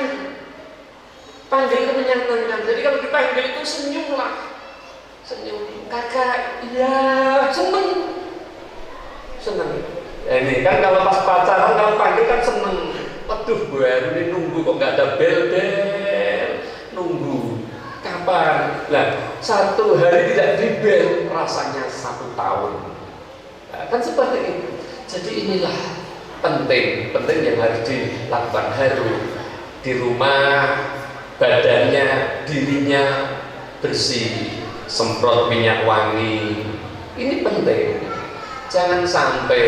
Panggil itu menyenangkan. Jadi kalau dipanggil itu senyumlah. Senyum. Kakak, iya, seneng. Ya, ini kan kalau pas pacaran, kalau panggil kan seneng. waduh baru ini nunggu kok nggak ada bel-bel, nunggu kapan? Nah, 1 hari tidak dibel rasanya 1 tahun. Nah, kan seperti itu. Jadi inilah penting yang harus dilakukan. Harus di rumah badannya, dirinya bersih, semprot minyak wangi. Ini penting. Jangan sampai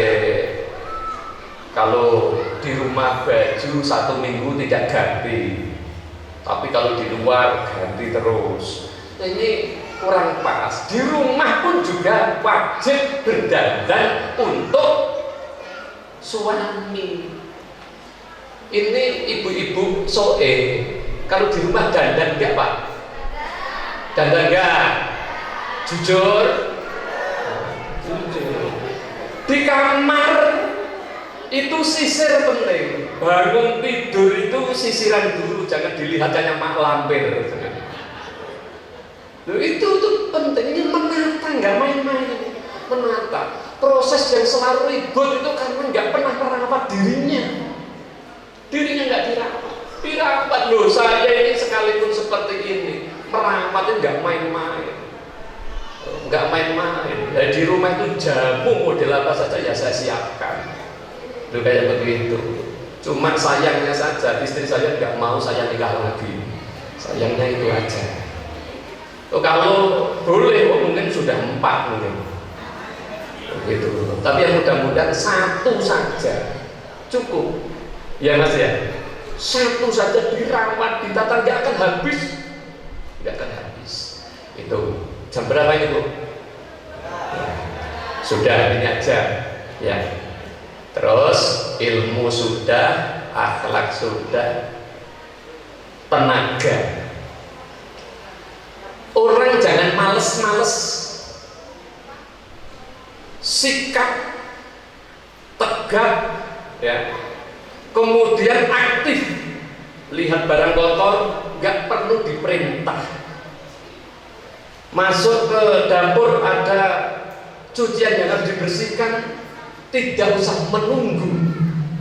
kalau di rumah baju 1 minggu tidak ganti, tapi kalau di luar ganti terus. Ini kurang pas. Di rumah pun juga wajib berdandan untuk suami. Ini ibu-ibu soe, kalau di rumah dandan enggak Pak? Dandan enggak? Jujur? Jujur. Di kamar itu sisir penting. Bangun tidur itu sisiran dulu, jangan dilihat hanya mak lampir. Loh, itu penting. Ini menata, nggak main-main. Menata. Proses yang selalu ribut itu karena nggak pernah merawat dirinya. Dirinya nggak dirawat. Dirawat loh. Saya ini sekalipun seperti ini, merawatnya nggak main-main. Nggak main-main. Nah, di rumah itu jamu model apa saja ya saya siapkan. Loh, kayak begitu. Cuma sayangnya saja istri saya nggak mau saya nikah lagi. Sayangnya itu aja. Oh, kalau boleh, mungkin sudah 4 mungkin. Begitu. Tapi yang mudah-mudahan 1 saja cukup. Ya Mas ya. 1 saja dirawat, ditata, nggak akan habis. Nggak akan habis. Itu jam berapa ini Bu? Ya. Sudah ini aja. Ya. Terus ilmu sudah, akhlak sudah, tenaga. Orang jangan males-males, sikap tegak, ya. Kemudian aktif, lihat barang kotor, nggak perlu diperintah. Masuk ke dapur ada cucian yang harus dibersihkan, tidak usah menunggu.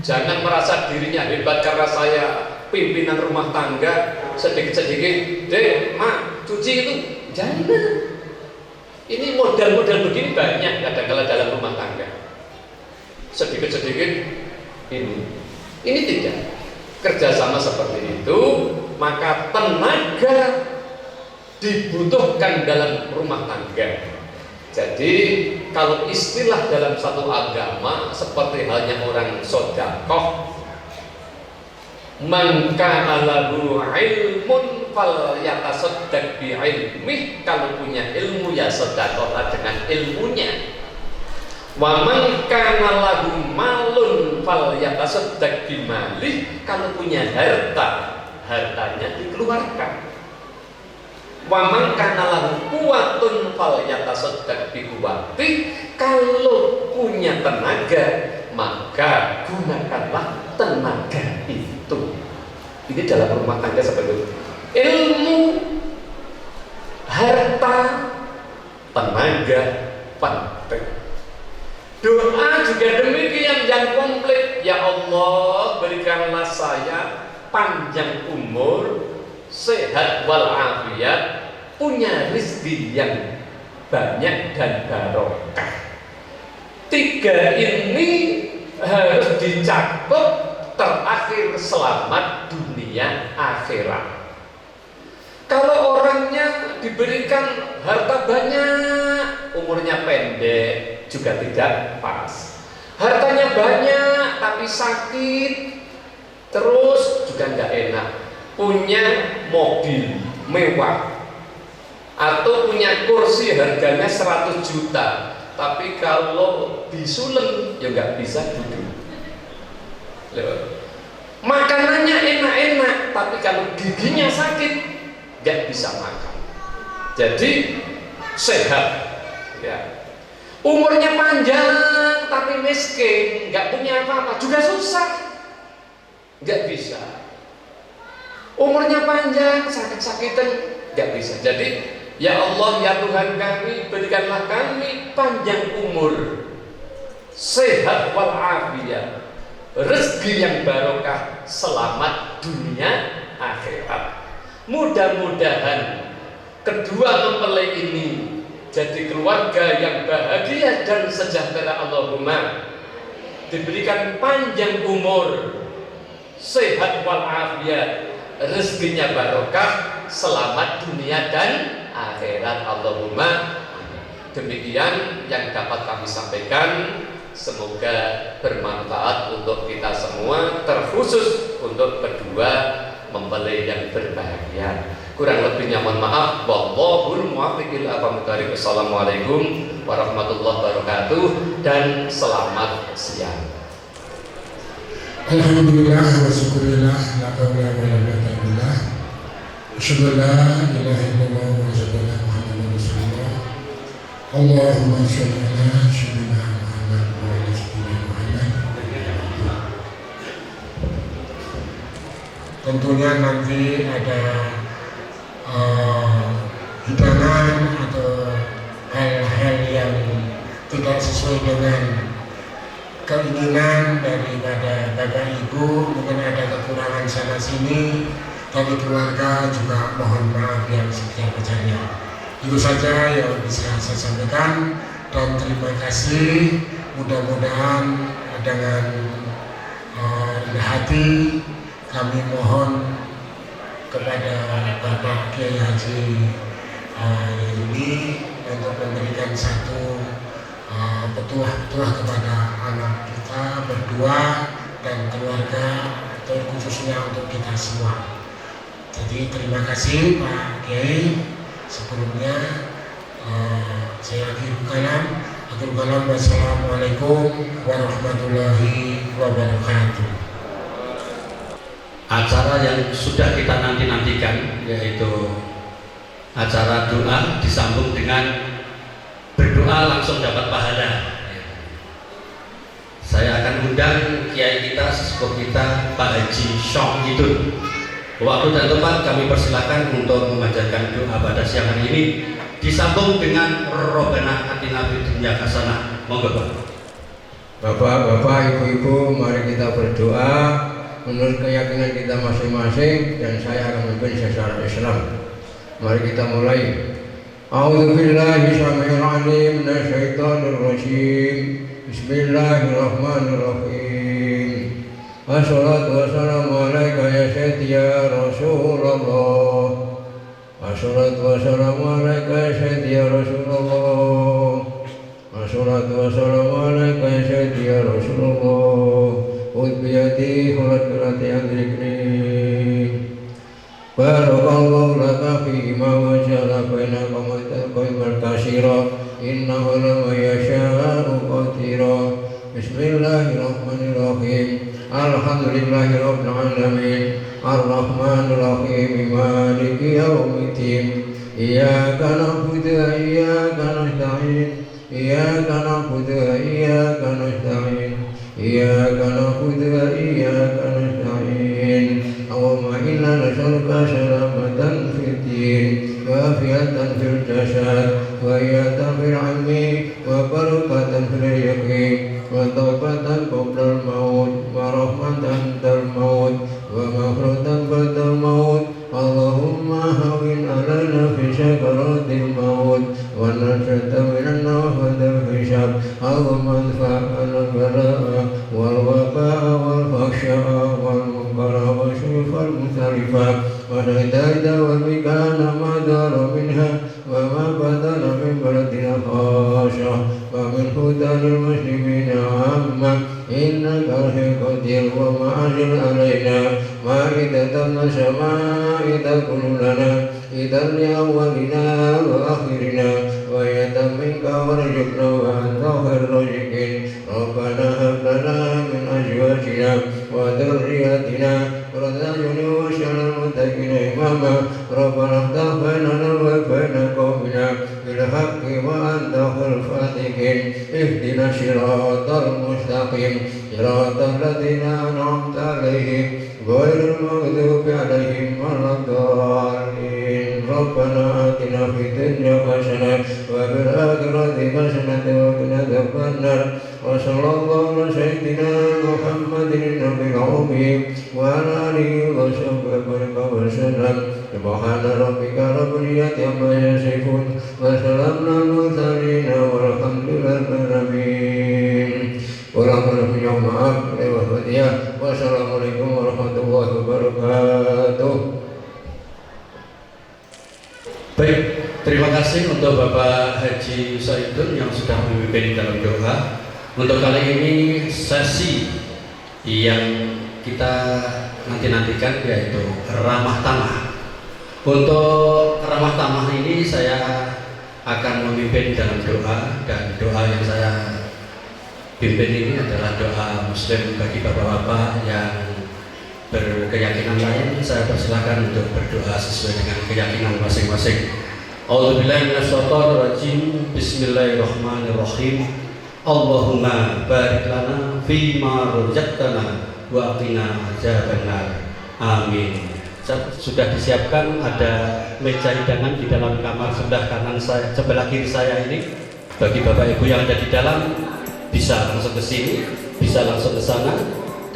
Jangan merasa dirinya hebat karena saya pimpinan rumah tangga, sedikit-sedikit, deh, mak, cuci itu. Jangan. Ini modal-modal begini banyak kadang-kala dalam rumah tangga. Sedikit-sedikit ini tidak. Kerjasama seperti itu, maka tenaga dibutuhkan dalam rumah tangga. Jadi kalau istilah dalam satu agama seperti halnya orang sodakoh, man kana lahu ilmun fal yatasaddaq bi ilmih, kalau punya ilmu ya sedekahlah dengan ilmunya. Wa man kana lahu malun fal yatasaddaq bi malih, kalau punya harta, hartanya dikeluarkan. Wa man kana lahu quwwatun fal yatasaddaq bi quwwatih, kalau punya tenaga maka gunakanlah tenaga itu. Ini dalam rumah tangga seperti itu. Ilmu, harta, tenaga penting. Doa juga demikian yang komplit. Ya Allah, berikanlah saya panjang umur, sehat walafiat, punya rezeki yang banyak dan barokah. 3 ini harus dicakup, terakhir selamat dunia akhirat. Kalau orangnya diberikan harta banyak, umurnya pendek juga tidak pas. Hartanya banyak tapi sakit terus juga nggak enak. Punya mobil mewah atau punya kursi harganya 100 juta, tapi kalau disulen ya nggak bisa duduk. Makanannya enak-enak, tapi kalau giginya sakit nggak bisa makan. Jadi sehat, ya. Umurnya panjang tapi miskin, nggak punya apa-apa juga susah, nggak bisa. Umurnya panjang, sakit-sakitan nggak bisa. Jadi ya Allah, ya Tuhan kami, berikanlah kami panjang umur, sehat walafiat, rezeki yang barokah, selamat dunia akhirat. Mudah-mudahan kedua mempelai ini jadi keluarga yang bahagia dan sejahtera. Allahumma diberikan panjang umur, sehat walafiat, rezekinya barokah, selamat dunia dan akhirat. Allahumma. Demikian yang dapat kami sampaikan, semoga bermanfaat untuk kita semua, terkhusus untuk kedua mempelai yang berbahagia. Kurang lebihnya mohon maaf. Wallahul muwaffiq ila aqwamit thoriq. Assalamualaikum warahmatullahi wabarakatuh dan selamat siang. Alhamdulillah wa syukurillah, la haula wa la quwwata illa billah. Asyhadu an la ilaha illallah wa asyhadu anna Muhammadar Rasulullah. Allahumma shalli ala sayyidina Muhammad wa ala sayyidina Muhammad. Tentunya nanti ada hidangan atau hal-hal yang tidak sesuai dengan keinginan daripada Bapak Ibu, mungkin ada kekurangan sana sini dari keluarga, juga mohon maaf yang sebesar-besarnya. Itu saja yang bisa saya sampaikan dan terima kasih. Mudah-mudahan dengan rendah hati kami mohon kepada Bapak Kiai Haji ini untuk memberikan satu petuah-petuah kepada anak kita berdua dan keluarga, khususnya untuk kita semua. Jadi terima kasih Pak Kiai. Sebelumnya saya akhir kalam. Wassalamualaikum warahmatullahi wabarakatuh. Acara yang sudah kita nanti-nantikan, yaitu acara doa disambung dengan berdoa langsung dapat pahala. Saya akan undang kiai kita, sesepuh kita, Pak Haji Syong itu. Waktu dan tempat kami persilakan untuk memanjatkan doa pada siang hari ini, disambung dengan Robbana atina fid dunya hasanah. Monggo Pak. Bapak-bapak, ibu-ibu, mari kita berdoa menurut keyakinan kita masing-masing, dan saya akan memimpin secara Islam. Mari kita mulai. A'udzubillahi syami'il 'alim minasyaitonir rajim. Bismillahirrahmanirrahim. Wassalatu wassalamu alaika ya sayyidi ya Rasulullah. Wassalatu wassalamu alaika ya sayyidi ya Rasulullah. Wassalatu wassalamu alaika ya sayyidi ya Rasulullah. Khudh biyadi khulat bilati adrikni. Barakallahu laka fima wa ja'ala bainaka mutaqabilan katsira innahu lama yasha'u qadira. Bismillahirrahmanirrahim. Alhamdulillahi rabbil alamin. Ar-Rahmanir Rahim. Maliki yaumiddin. Iyyaka na'budu wa iyyaka nasta'in. Iyyaka na'budu wa iyyaka nasta'in. Iyyaka na'budu wa iyyaka nasta'in. Allahumma inna nas'aluka salamatan fid din wa afiatan fil jasad wa iyatan fil 'ilmi wa barakatan fil yaqin wa taubatan qabla al-maut wa rahmatan dal maut wa maghfiratan ba'da al-maut. Allahumma hawwin 'alaina fi sakaratil maut wa najata minan nar wa hisab. Allahumma adfa' 'al-bala'a wal waba'a wal fakhsha'a wal munkara wa syufal mutarifah wa hidayah wa bikana ma dara minha wa ma badana min baladina khasyah wa min hudanil muslimina amma innaka al-qadir wa ma'ajil alaina ma'idatan sama'idatan kululana idan li awalina wa akhirina wa yatan minka warjukna wa anta khairur raziqin. Rabbana hab lana min azwajina wa dhurriyyatina qurrata a'yunin waj'alna muttaqina imama. Rabbana iftah bainana wa baina qaumina bil haqqi wa anta khairul fatihin. Ihdinas siratal mustaqim siratal ladzina an'amta 'alaihim ghairil maghdubi 'alaihim waladdallin. Rabbana atina fid dunya hasanah wa fil akhirati hasanah wa qina adzabannar. وصلى الله على سيدنا محمد النبي العظيم وعلى آله وصحبه وسلم سبحان ربك رب العزة عما يصفون وسلام على المرسلين والحمد لله رب العالمين. Wassalamualaikum warahmatullahi wabarakatuh. Baik, terima kasih untuk Bapak Haji Saidun yang sudah memimpin dalam doa. Untuk kali ini sesi yang kita nantikan yaitu ramah tamah. Untuk ramah tamah ini saya akan memimpin dalam doa, dan doa yang saya pimpin ini adalah doa Muslim bagi bapak-bapak yang berkeyakinan lain. Saya persilakan untuk berdoa sesuai dengan keyakinan masing-masing. A'udzubillahi minasyaitonir rajim. Bismillahirrahmanirrahim. Allahumma barik lana fima razaqtana wa qina adzabannar. Amin. Sudah disiapkan ada meja hidangan di dalam kamar sebelah kanan saya, sebelah kiri saya ini. Bagi bapak ibu yang ada di dalam bisa langsung ke sini, bisa langsung ke sana,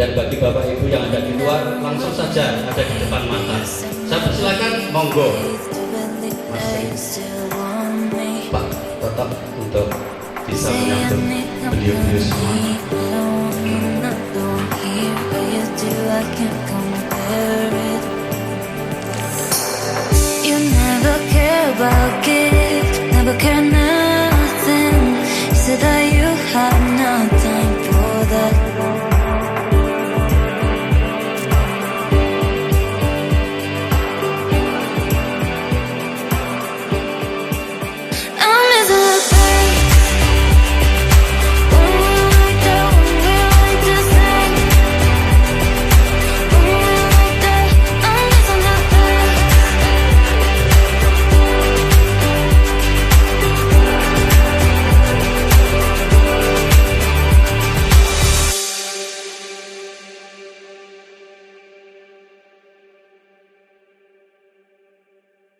dan bagi bapak ibu yang ada di luar langsung saja ada di depan mata. Saya persilakan, monggo Mas Pak tetap untuk bisa menyambut beliau-beliau semua.